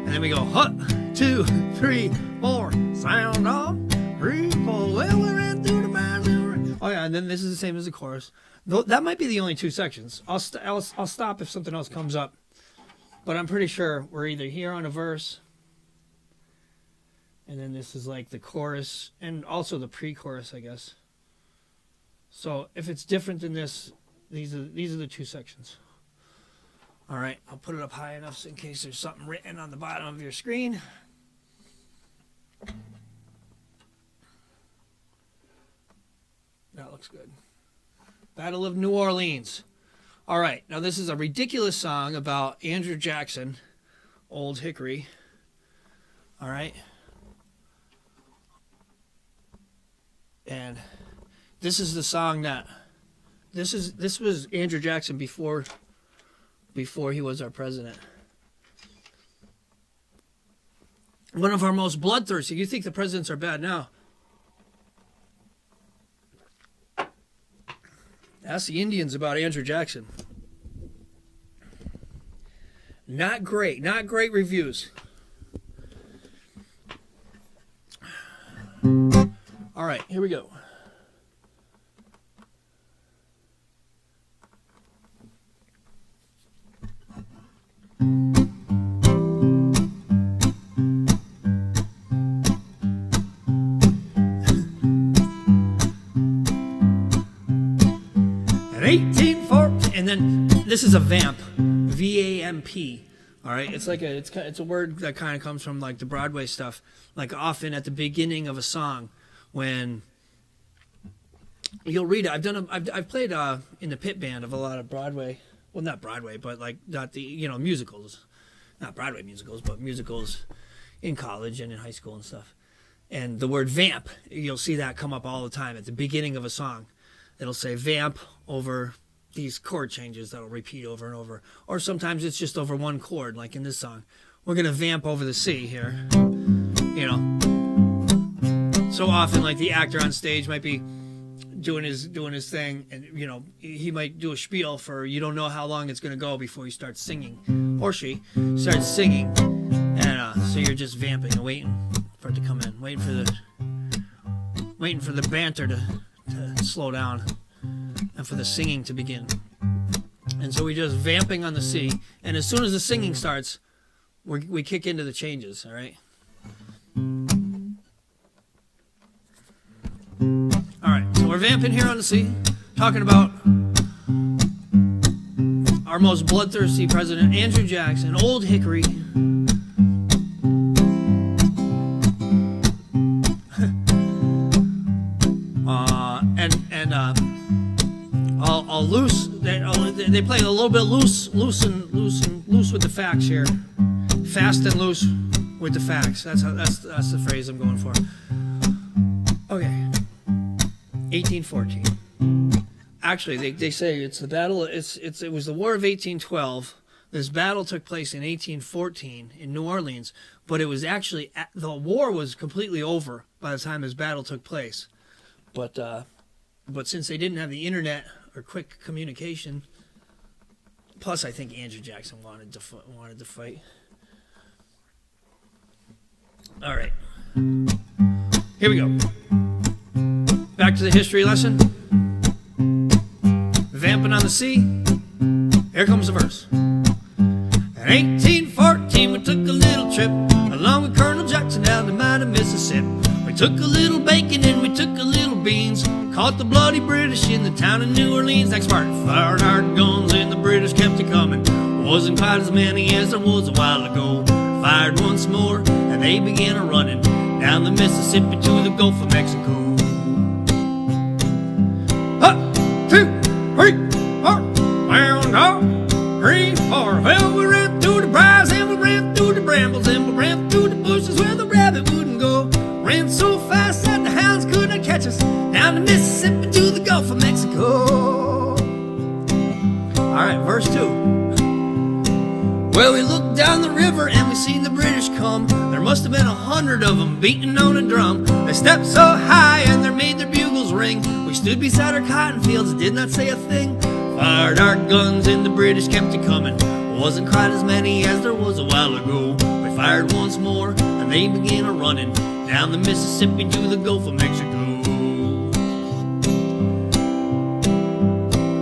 then we go, 2, 3, 4, sound on, 3, 4, well, we ran through the mines. Oh yeah, and then this is the same as the chorus. That might be the only two sections. I'll stop if something else comes up. But I'm pretty sure we're either here on a verse, and then this is like the chorus, and also the pre-chorus, I guess. So if it's different than this, these are the two sections. All right, I'll put it up high enough so in case there's something written on the bottom of your screen. That looks good. Battle of New Orleans. All right, now this is a ridiculous song about Andrew Jackson, Old Hickory. All right. And this is the song that this was Andrew Jackson before he was our president. One of our most bloodthirsty. You think the presidents are bad now? Ask the Indians about Andrew Jackson. Not great reviews. All right, here we go. At 1814, and then this is a vamp, V-A-M-P. All right, it's a word that kind of comes from like the Broadway stuff. Like often at the beginning of a song, when you'll read it. I've played in the pit band of a lot of Broadway. Well, not Broadway, but like not the musicals, not Broadway musicals, but musicals in college and in high school and stuff. And the word vamp, you'll see that come up all the time at the beginning of a song. It'll say vamp over these chord changes that'll repeat over and over. Or sometimes it's just over one chord, like in this song. We're going to vamp over the C here. So often, like the actor on stage might be doing his thing, and he might do a spiel for you don't know how long it's going to go before he starts singing, or she starts singing, and so you're just vamping and waiting for it to come in, waiting for the banter to slow down and for the singing to begin. And so we're just vamping on the C, and as soon as the singing starts, we kick into the changes. All right. All right, so we're vamping here on the C, talking about our most bloodthirsty president, Andrew Jackson, Old Hickory. I'll loose. They play a little bit loose with the facts here, fast and loose with the facts. That's the phrase I'm going for. Okay. 1814. Actually, they say it's the battle. It was the War of 1812. This battle took place in 1814 in New Orleans, but it was actually the war was completely over by the time this battle took place. But since they didn't have the internet or quick communication, plus I think Andrew Jackson wanted to fight. All right, here we go. Back to the history lesson. Vamping on the C. Here comes the verse. In 1814, we took a little trip along with Colonel Jackson down the mighty Mississippi. We took a little bacon and we took a little beans. Caught the bloody British in the town of New Orleans. Next part, fired our guns and the British kept it coming. Wasn't quite as many as there was a while ago. Fired once more and they began a-running down the Mississippi to the Gulf of Mexico. Well, we ran through the briars and we ran through the brambles and we ran through the bushes where the rabbit wouldn't go. Ran so fast that the hounds could not catch us. Down the Mississippi to the Gulf of Mexico. All right, verse 2. Well, we looked down the river and we seen the British come. There must have been 100 of them beating on a drum. They stepped so high and they made their bugles ring. We stood beside our cotton fields and did not say a thing. Fired our guns and the British kept it coming. Wasn't quite as many as there was a while ago. We fired once more and they began a-running down the Mississippi to the Gulf of Mexico.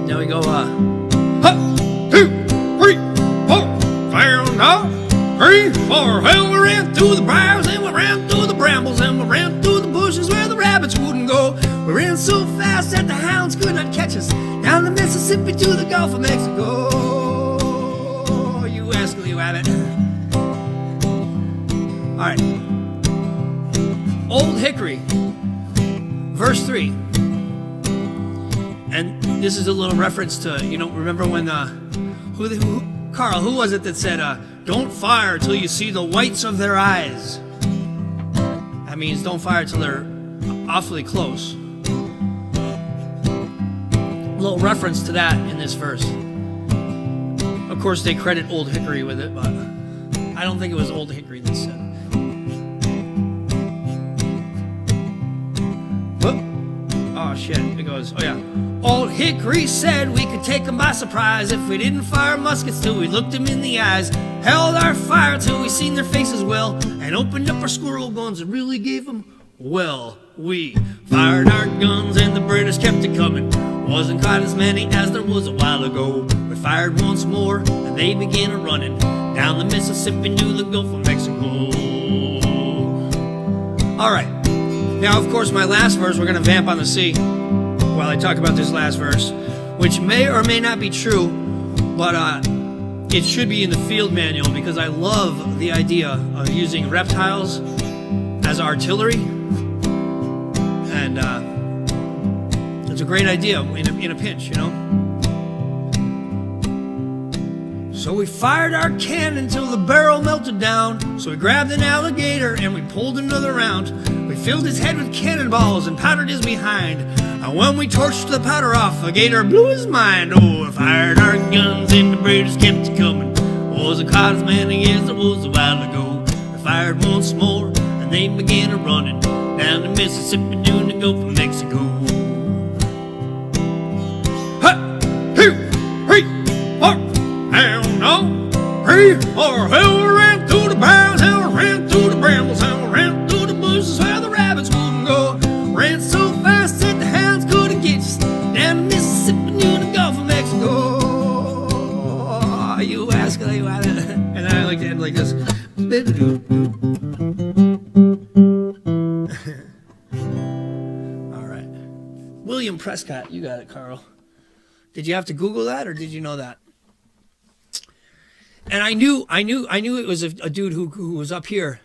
Now we go, 1, 2, 3, 4. Found out 3, 4. Well, we ran through the briars and we ran through the brambles and we ran through the bushes where the rabbits wouldn't go. We ran so fast that the hounds could not catch us. Down the Mississippi to the Gulf of Mexico. You rascally rabbit. All right. Old Hickory, verse 3. And this is a little reference to, remember when, Carl, who was it that said, don't fire till you see the whites of their eyes? That means don't fire till they're awfully close. A little reference to that in this verse. Of course, they credit Old Hickory with it, but I don't think it was Old Hickory that said it. Oh shit, it goes, oh yeah. Old Hickory said we could take them by surprise if we didn't fire muskets till we looked them in the eyes. Held our fire till we seen their faces well, and opened up our squirrel guns and really gave them, well, we fired our guns and the British kept it coming. Wasn't quite as many as there was a while ago. We fired once more and they began a-running down the Mississippi to the Gulf of Mexico. Alright, now of course my last verse, we're going to vamp on the sea while I talk about this last verse, which may or may not be true, but it should be in the field manual because I love the idea of using reptiles as artillery, and it's a great idea in a pinch, So we fired our cannon until the barrel melted down. So we grabbed an alligator and we pulled another round. We filled his head with cannonballs and powdered his behind. And when we torched the powder off, the gator blew his mind. Oh, we fired our guns and the British kept it coming. Wasn't quite as many as there was a while ago. We fired once more and they began a-running down the Mississippi to the Gulf of Mexico. 1, 2, 3, 4. Down on 3, 4. Well, we ran through the briars and we ran through the brambles and we ran through the bushes where the rabbits wouldn't go. Ran so fast that the hounds couldn't get us down the Mississippi to the Gulf of Mexico. Oh, you rascal, you had it. And I like to end like this. All right. William Prescott, you got it, Carl. Did you have to Google that or did you know that? And I knew it was a dude who was up here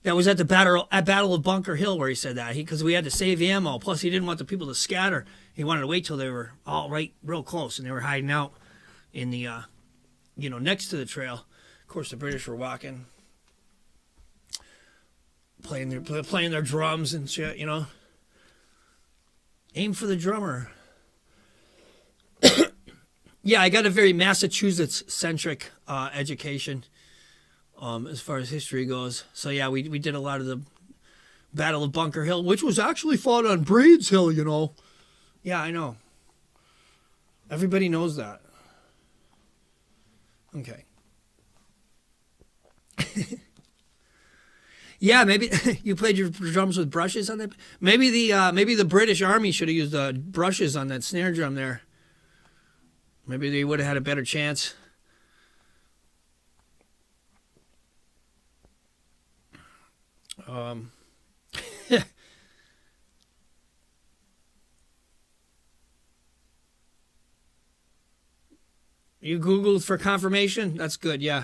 that was at the Battle of Bunker Hill where he said that. Because we had to save ammo. Plus, he didn't want the people to scatter. He wanted to wait till they were all real close, and they were hiding out in the, next to the trail. Of course, the British were walking, playing their drums and shit. Aim for the drummer. Yeah, I got a very Massachusetts-centric education as far as history goes. So, yeah, we did a lot of the Battle of Bunker Hill, which was actually fought on Breed's Hill, Yeah, I know. Everybody knows that. Okay. Yeah, maybe you played your drums with brushes on that. Maybe the British Army should have used brushes on that snare drum there. Maybe they would have had a better chance. You Googled for confirmation? That's good, yeah.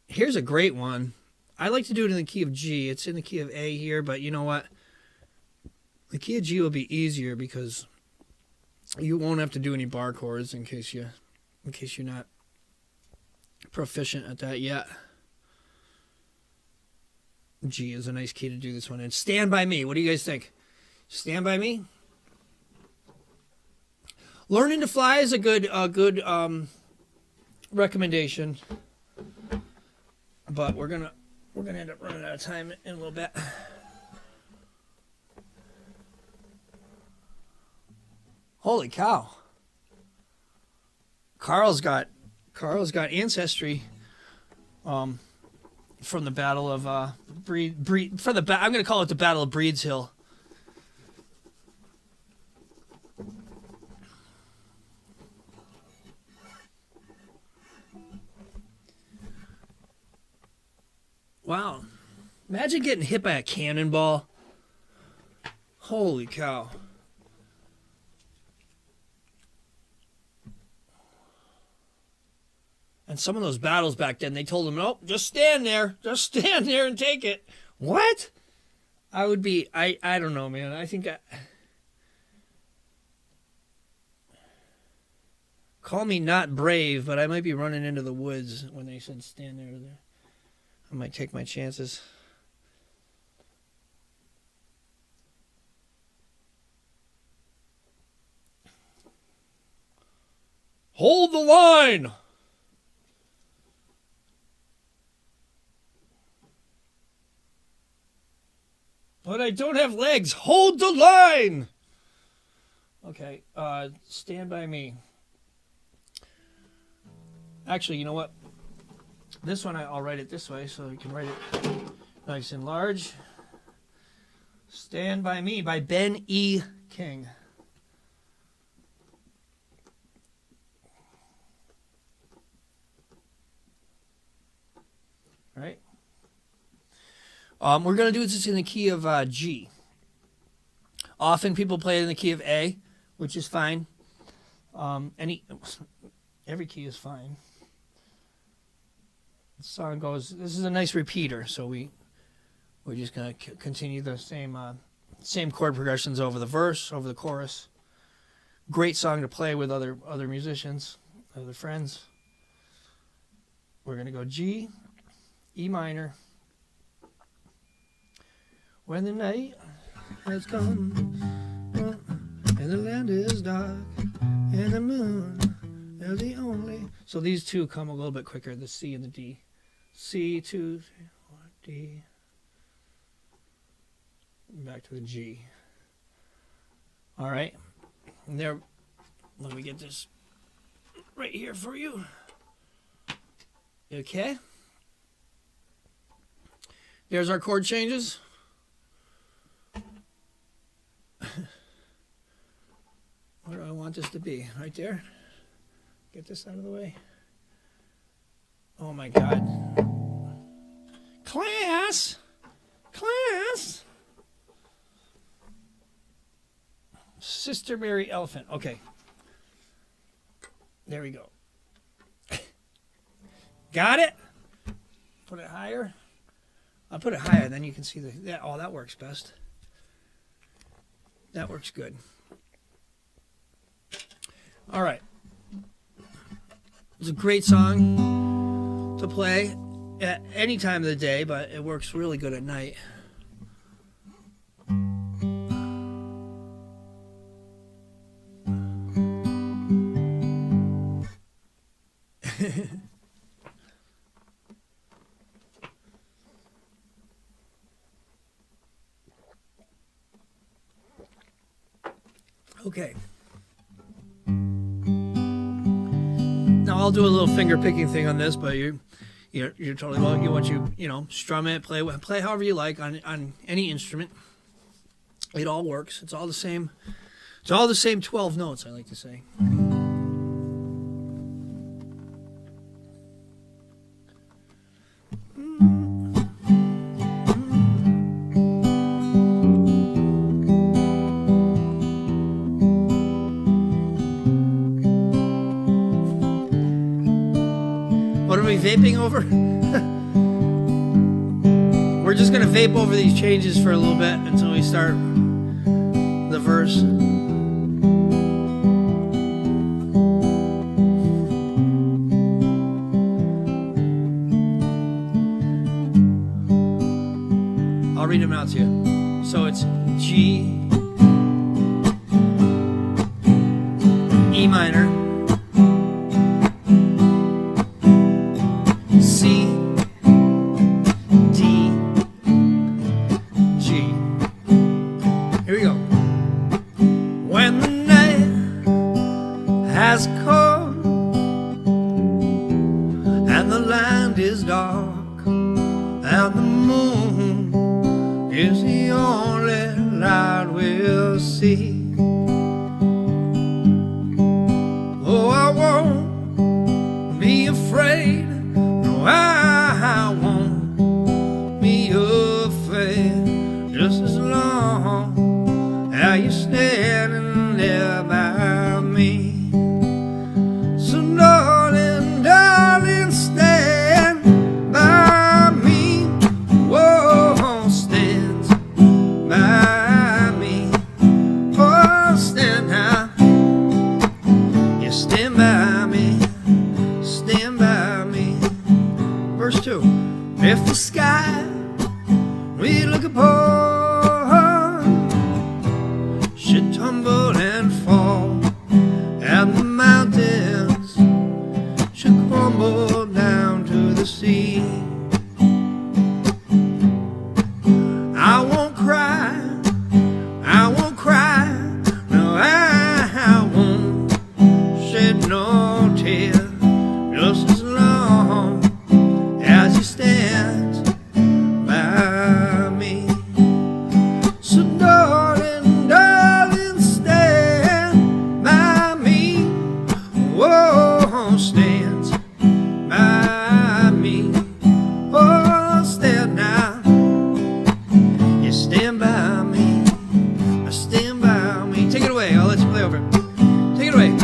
Here's a great one. I like to do it in the key of G. It's in the key of A here, but you know what? The key of G will be easier because you won't have to do any bar chords in case you're not proficient at that yet. G is a nice key to do this one in. Stand By Me. What do you guys think? Stand By Me? Learning to Fly is a good recommendation. But we're gonna end up running out of time in a little bit. Holy cow. Carl's got ancestry from the Battle of I'm going to call it the Battle of Breeds Hill. Wow. Imagine getting hit by a cannonball. Holy cow. And some of those battles back then, they told them, nope, just stand there. Just stand there and take it. What? I would be, I don't know, man. I think call me not brave, but I might be running into the woods when they said stand there. I might take my chances. Hold the line! But I don't have legs. Hold the line! Okay, Stand By Me. Actually, you know what? This one, I'll write it this way so you can write it nice and large. Stand By Me by Ben E. King. All right. We're going to do this in the key of G. Often people play it in the key of A, which is fine. Every key is fine. The song goes, this is a nice repeater, so we're just going to continue the same chord progressions over the verse, over the chorus. Great song to play with other musicians, other friends. We're going to go G, E minor. When the night has come and the land is dark and the moon is the only. So these two come a little bit quicker, the C and the D. C, 2, 3, 4, D. Back to the G. All right. And there, let me get this right here for you. Okay. There's our chord changes. Where do I want this to be? Right there? Get this out of the way. Oh my God. Class! Class! Sister Mary Elephant. Okay. There we go. Got it? Put it higher. I'll put it higher, then you can see that works best. That works good. All right. It's a great song to play at any time of the day, but it works really good at night. Okay. Now I'll do a little finger picking thing on this, but you're totally welcome. You know, strum it, play however you like on any instrument. It all works. It's all the same. It's all the same 12 notes, I like to say. Vaping over. We're just gonna vape over these changes for a little bit until we start verse. I'll read them out to you. So it's G, E minor, C, D, G. Here we go. When the night has come and the land is dark and the moon is the only light we'll see. Oh, I won't be afraid. No, I won't be afraid. Just as long as you're standing there by me. So darling, darling, stand by me. Whoa, stand by me. Oh, stand now. You stand by me. Stand by me. Verse 2. If the sky we look upon should tumble and fall, and the mountains should crumble down to the sea, I won't cry, I won't cry, no, I won't shed no tear, just as long as you stand by me. So darling, darling, stand by me. Whoa, stand by me. Oh, stand now. You stand by me. I stand by me. Take it away. I'll let you play over it. Take it away.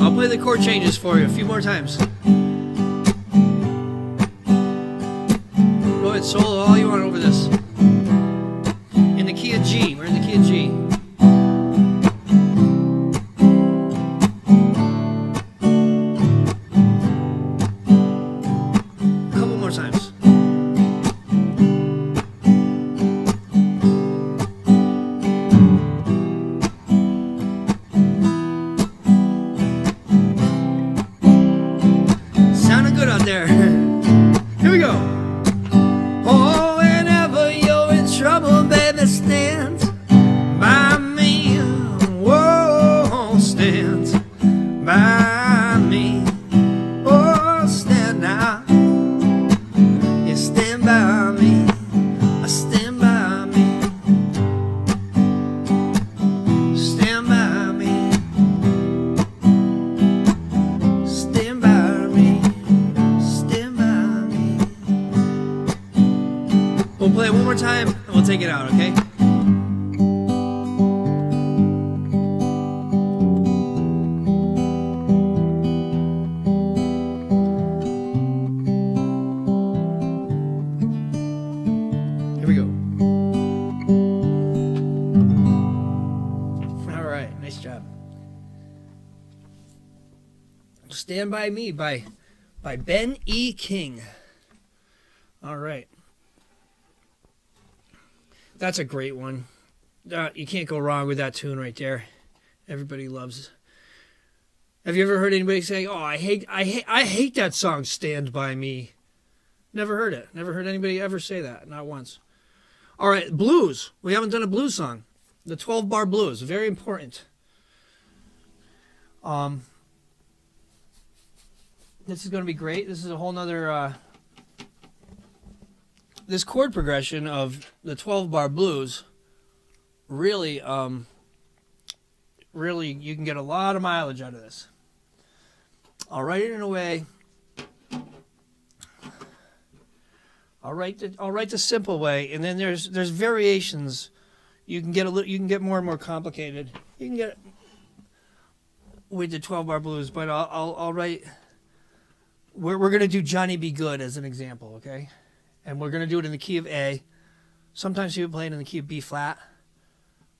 I'll play the chord changes for you a few more times. Go ahead, solo all you want over this. In the key of G. We're in the key of G. A couple more times. Sounding good out there. Here we go. Oh, whenever you're in trouble, baby, stand by me. Whoa, stand by me. Oh, stand now. You stand by me. I stand by me. Stand by me. Stand by me. Stand by me. We'll play it one more time and we'll take it out, okay? Here we go. All right, nice job. Stand By Me by Ben E. King. All right. That's a great one. You can't go wrong with that tune right there. Everybody loves it. Have you ever heard anybody say, "Oh, I hate that song, Stand By Me"? Never heard it. Never heard anybody ever say that. Not once. All right, blues. We haven't done a blues song. The 12-bar blues. Very important. This is going to be great. This is a whole nother... this chord progression of the 12-bar blues really, really, you can get a lot of mileage out of this. I'll write it in a way. I'll write the simple way, and then there's variations. You can get more and more complicated. You can get with the 12-bar blues, but I'll write. We're gonna do Johnny Be Good as an example, okay? And we're gonna do it in the key of A. Sometimes you play it in the key of B flat,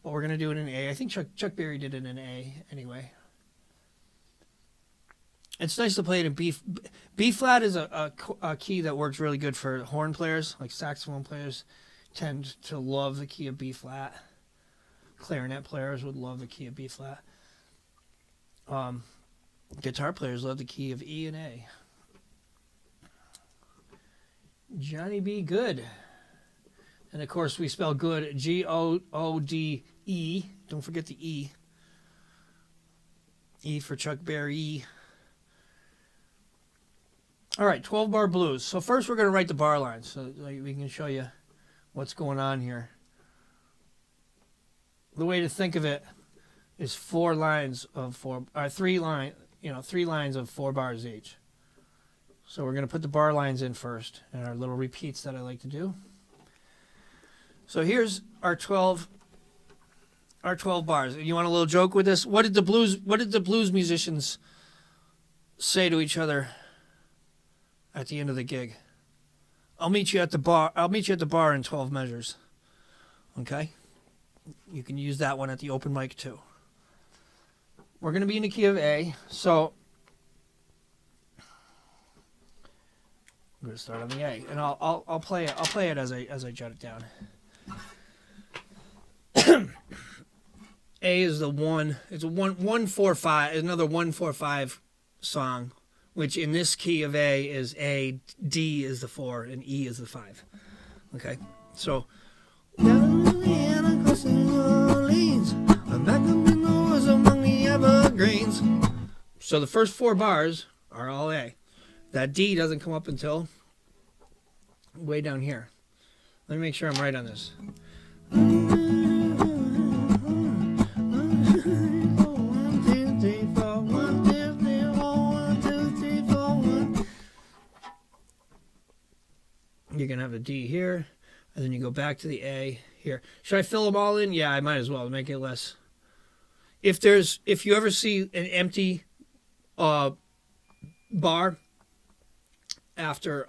but we're gonna do it in A. I think Chuck Berry did it in A anyway. It's nice to play it in B. B flat is a key that works really good for horn players, like saxophone players tend to love the key of B flat. Clarinet players would love the key of B flat. Guitar players love the key of E and A. Johnny Be Good. And of course we spell good G-O-O-D-E. Don't forget the E. E for Chuck Berry. All right, 12-bar blues. So first we're going to write the bar lines so we can show you what's going on here. The way to think of it is 3 lines of 4 bars each. So we're going to put the bar lines in first and our little repeats that I like to do. So here's our 12 bars. You want a little joke with this? What did the blues musicians say to each other at the end of the gig? I'll meet you at the bar. I'll meet you at the bar in 12 measures. Okay? You can use that one at the open mic too. We're going to be in the key of A, so I'm going to start on the A, and I'll play it. I'll play it as I jot it down. A is the 1. It's a 1-4-5. Another 1-4-5 song, which in this key of A is A, D is the 4, and E is the 5. Okay, so. Down Louisiana, crossing New Orleans, I'm back up in the woods among the evergreens. So the first 4 bars are all A. That D doesn't come up until way down here. Let me make sure I'm right on this. You're going to have a D here, and then you go back to the A here. Should I fill them all in? Yeah, I might as well to make it less. If you ever see an empty bar after,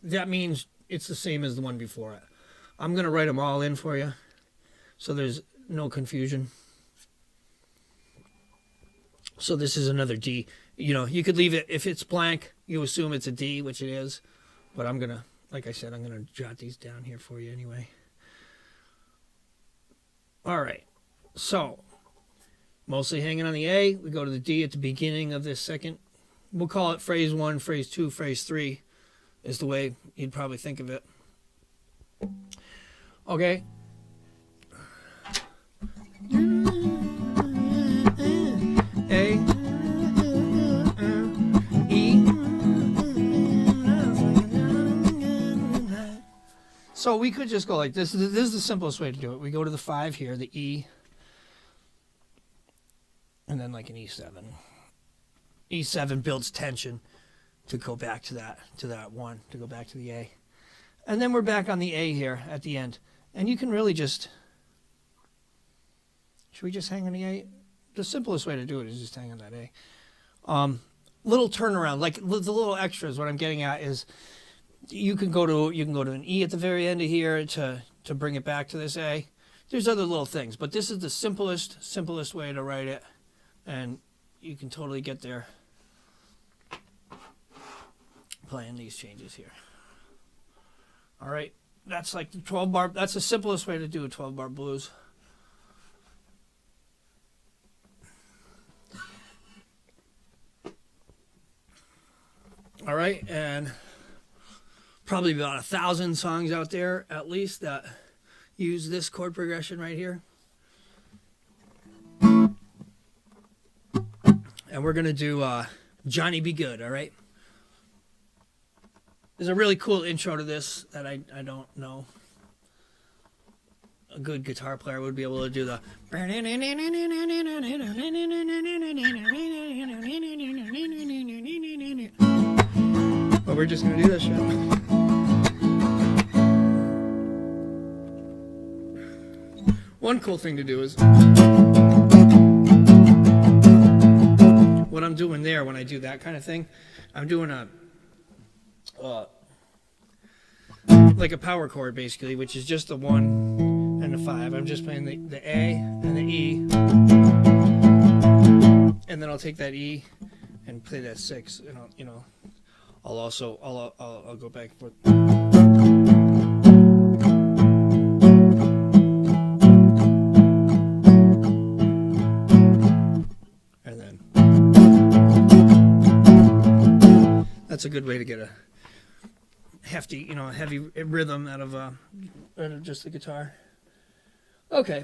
that means it's the same as the one before it. I'm going to write them all in for you so there's no confusion. So this is another D. You know, you could leave it, if it's blank, you assume it's a D, which it is. But I'm going to, like I said, I'm going to jot these down here for you anyway. All right. So, mostly hanging on the A. We go to the D at the beginning of this second. We'll call it phrase 1, phrase 2, phrase 3 is the way you'd probably think of it. Okay. A. So we could just go like this. This is the simplest way to do it. We go to the 5 here, the E, and then like an E7. E7 builds tension to go back to that 1, to go back to the A. And then we're back on the A here at the end. And you can really just, should we just hang on the A? The simplest way to do it is just hang on that A. Little turnaround, like the little extras, what I'm getting at is, you can go to an E at the very end of here to bring it back to this A. There's other little things, but this is the simplest way to write it, and you can totally get there playing these changes here. All right, that's like the 12-bar. That's the simplest way to do a 12-bar blues. All right, and probably about 1,000 songs out there, at least, that use this chord progression right here. And we're going to do Johnny Be Good, all right? There's a really cool intro to this that I don't know. A good guitar player would be able to do the... But we're just going to do this shit. One cool thing to do is what I'm doing there when I do that kind of thing, I'm doing a like a power chord basically, which is just the 1 and the 5. I'm just playing the A and the E, and then I'll take that E and play that 6, and I'll go back and forth. And then that's a good way to get a hefty, heavy rhythm out of just the guitar. Okay.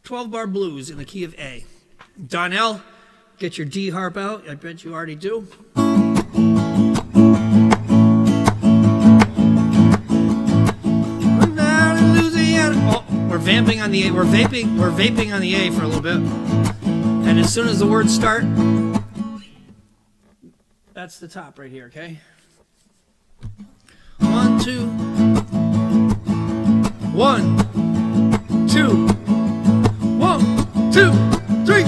12-bar blues in the key of A. Donnell, get your D harp out. I bet you already do. Down in Louisiana. Oh, we're vamping on the A. We're vaping on the A for a little bit. And as soon as the words start, that's the top right here, okay? 1, 2. 1, 2. 1, 2, 3,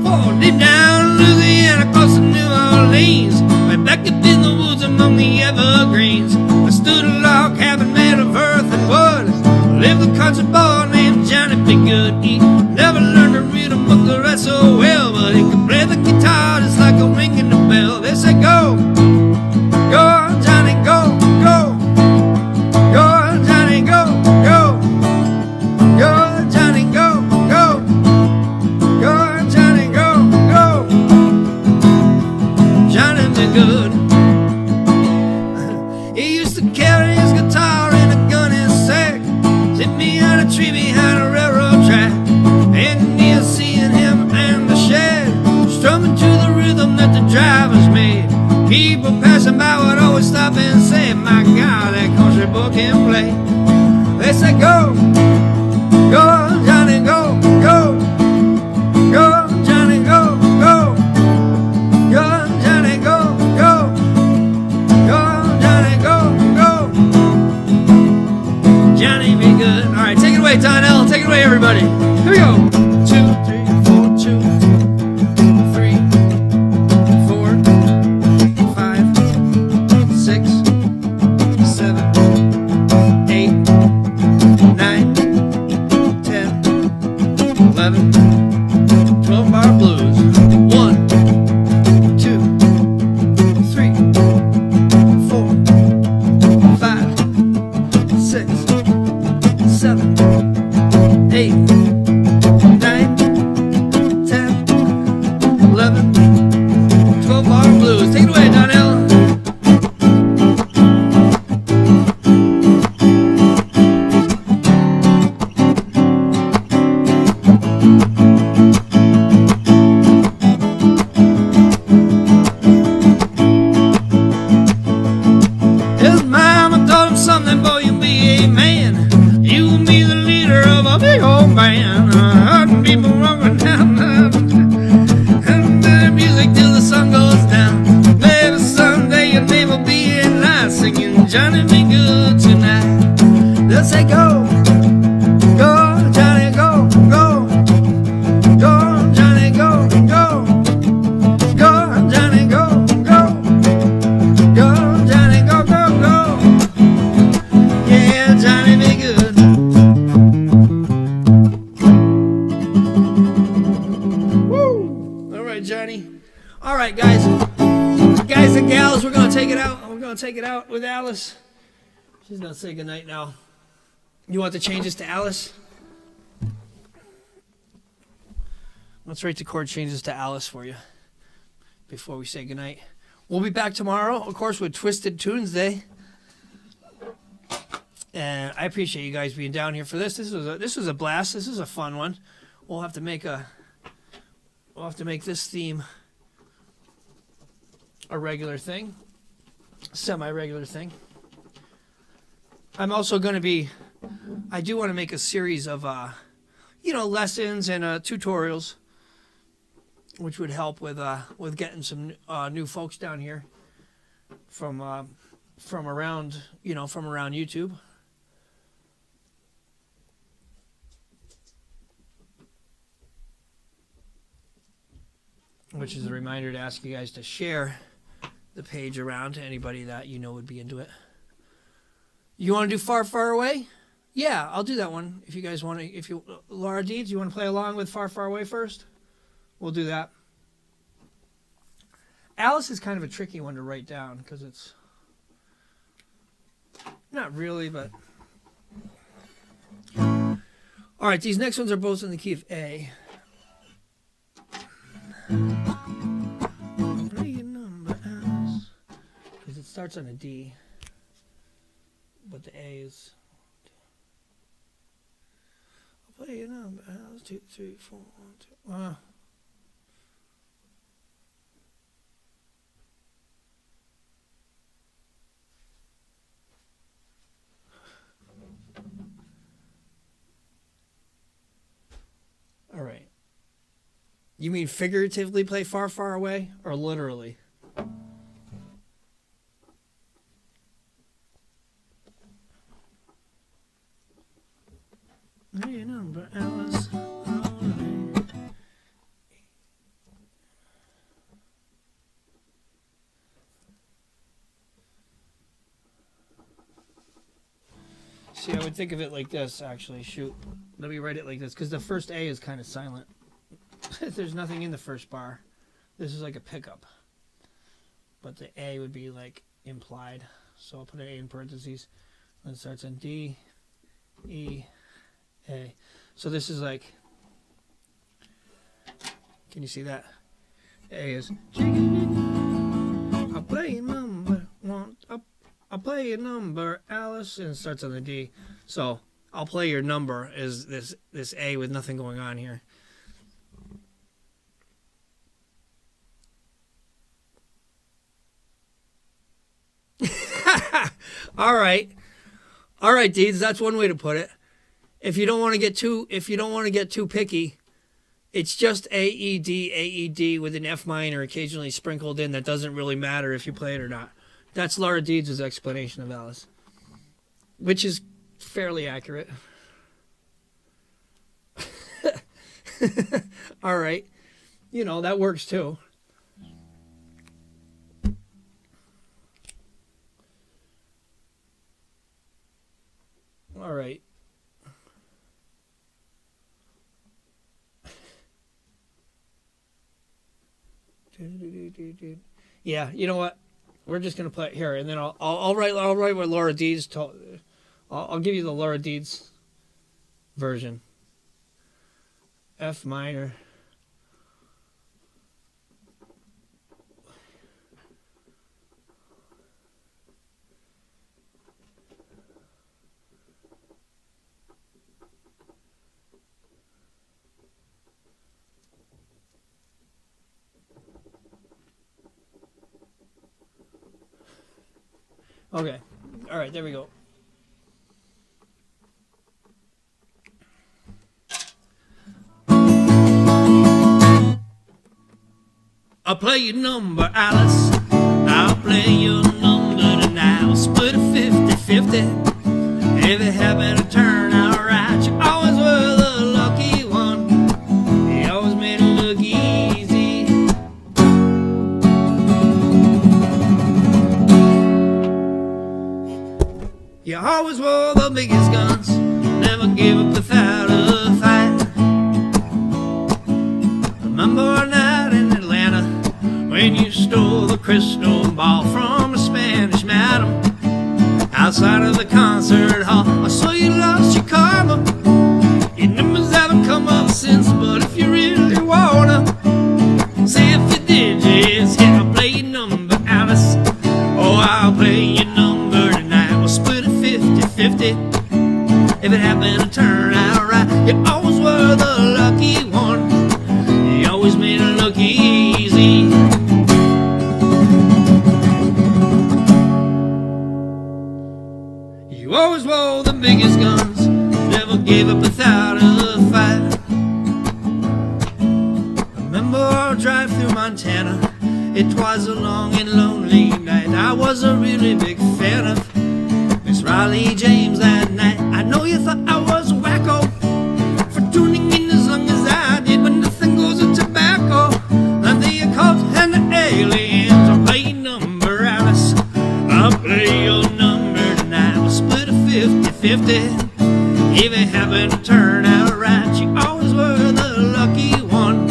4. Deep down in Louisiana, across the New Orleans, right back up in the woods among the evergreens, I stood a log cabin made of earth and wood. Lived a country boy named Johnny B. Good. He never learned to read a book or write so well, but he could play the guitar just like a ring in the bell. They say go, go, Johnny, go, go, go, Johnny, go, go, go, Johnny, go, go, go, Johnny, go, go. Johnny be good. He used to carry his guitar in a gunny sack, sit me on a tree behind a railroad track, and near seeing him and the shed, strumming to the rhythm that the drivers made. People passing by would always stop and say, my God, that country boy can play. They say go, go, Johnny, go, go, go, Johnny, go, go, go, Johnny, go, go, go, Johnny, go, go. Johnny be good. All right, take it away, Donnell. Take it away, everybody. Here we go. 2, 3, 4, 2, 3, 4, 5, 6, 7, 8, 9, 10, 11, 12-bar blues. 1, 2, 3, 4, 5, 6, 7, 8, 9, 10, 11, 12-bar blues. Take it away, Donnell. His mama told him something, boy, you be a man. You will be the leader of a big old band. Hurting people running down the music till the sun goes down. Maybe someday your name will be in line singing Johnny be good tonight. They'll say go, go, Johnny, go, go, go, Johnny, go, go, go, Johnny, go, go, go, Johnny, go, go, go. Yeah, Johnny be good. Woo! All right, Johnny. All right, guys and gals, we're gonna take it out. We're gonna take it out with Alice. She's gonna say goodnight now. You want the changes to Alice? Let's write the chord changes to Alice for you before we say goodnight. We'll be back tomorrow, of course, with Twisted Tuesday. And I appreciate you guys being down here for this. This was a blast. This is a fun one. We'll have to make this theme a regular thing, semi-regular thing. I'm also going to be. I do want to make a series of, lessons and tutorials, which would help with getting some new folks down here from around YouTube. which is a reminder to ask you guys to share the page around to anybody that you know would be into it. You want to do Far, Far Away? Yeah, I'll do that one. If you guys want to, Laura Deeds, you want to play along with Far, Far Away first? We'll do that. Alice is kind of a tricky one to write down because it's not really, but all right. These next ones are both in the key of A. Play your number, Alice, because it starts on a D, but the A is. I'll play your number, Alice. 2, 3, 4, 1, 2. All right. You mean figuratively play Far, Far Away, or literally? Hey, number, Alice. See, I would think of it like this, actually. Shoot. Let me write it like this, because the first A is kind of silent. There's nothing in the first bar. This is like a pickup. But the A would be like implied. So I'll put an A in parentheses. And it starts on D, E, A. So this is like, can you see that? A is, I'll play your number, I'll play your number, Alice, and it starts on the D. So I'll play your number is this A with nothing going on here. All right, Deeds. That's one way to put it. If you don't want to get too picky, it's just AED with an F minor occasionally sprinkled in. That doesn't really matter if you play it or not. That's Laura Deeds' explanation of Alice, which is fairly accurate. All right, that works too. All right. Yeah, you know what? We're just gonna play it here, and then I'll write what Laura Deeds told. I'll give you the Laura Deeds version. F minor. Okay. All right, there we go. I'll play your number, Alice. I'll play your number tonight. We'll split it 50-50. If it happened to turn out right, you always were the lucky one. You always made it look easy. You always wore the biggest guns, never gave up without a fight. Remember a night in Atlanta when you stole the crystal ball from a Spanish madam outside of the concert hall. I saw you lost your karma. Your numbers haven't come up since, but if you really wanna see if you did, just hit. I'll play your number, Alice. Oh, I'll play your number tonight. We'll split it 50-50. If it happened to turn out right, you always were the lucky one. You always made it look easy. You always wore the biggest guns, never gave up without a fight. Remember our drive through Montana, it was a long and lonely night. I was a really big fan of Miss Riley James that night. I know you thought I was a wacko, turn out right. You always were the lucky one.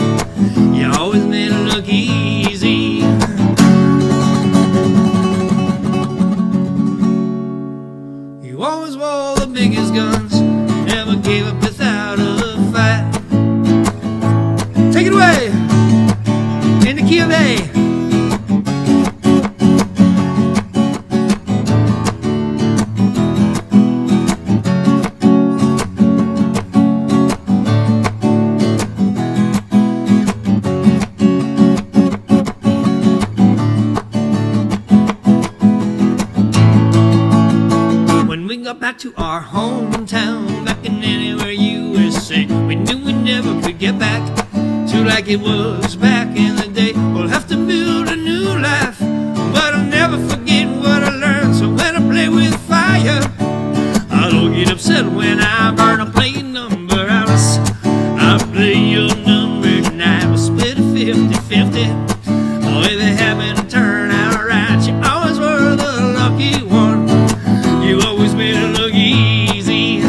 You always made it look easy. You always wore the biggest guns, never gave up without a fight. Take it away in the key of A. Back to our hometown, back in anywhere USA. We knew we never could get back to like it was back in the day. We'll have to build a new life, but I'll never forget what I learned. So when I play with fire, I don't get upset when I burn. I'll play your number out. I'll play your number tonight. We'll split it 50-50. Oh, if it happened to turn out right, you always were the lucky one. You always made it look easy.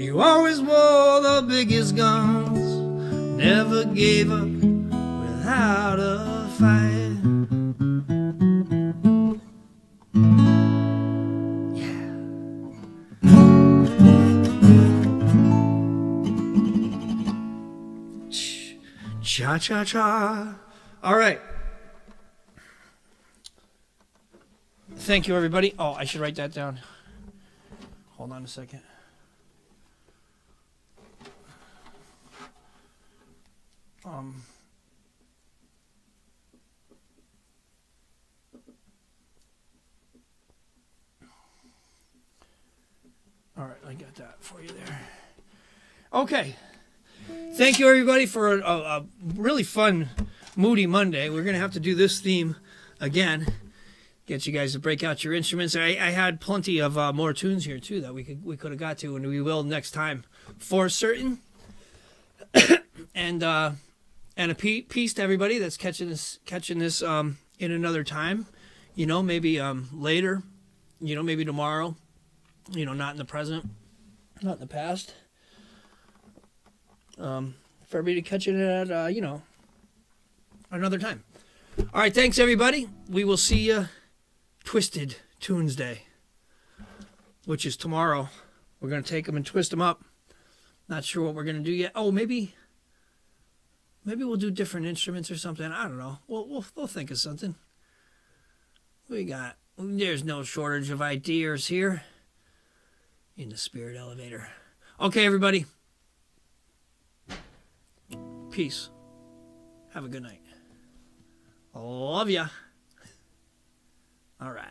You always wore the biggest guns, never gave up without a fight. Yeah. Cha-cha-cha. All right. Thank you, everybody. Oh, I should write that down. Hold on a second. All right, I got that for you there. Okay. Thank you, everybody, for a really fun Moody Monday. We're going to have to do this theme again. Get you guys to break out your instruments. I had plenty of more tunes here, too, that we could have got to, and we will next time for certain. And a peace to everybody that's catching this in another time. You know, maybe later. You know, maybe tomorrow. You know, not in the present. Not in the past. For everybody to catch it at, you know, another time. All right, thanks, everybody. We will see you Twisted Tunes Day, which is tomorrow. We're going to take them and twist them up. Not sure what we're going to do yet. Oh, maybe we'll do different instruments or something. I don't know. We'll think of something. There's no shortage of ideas here in the Spirit Elevator. Okay, everybody. Peace. Have a good night. Love ya. All right.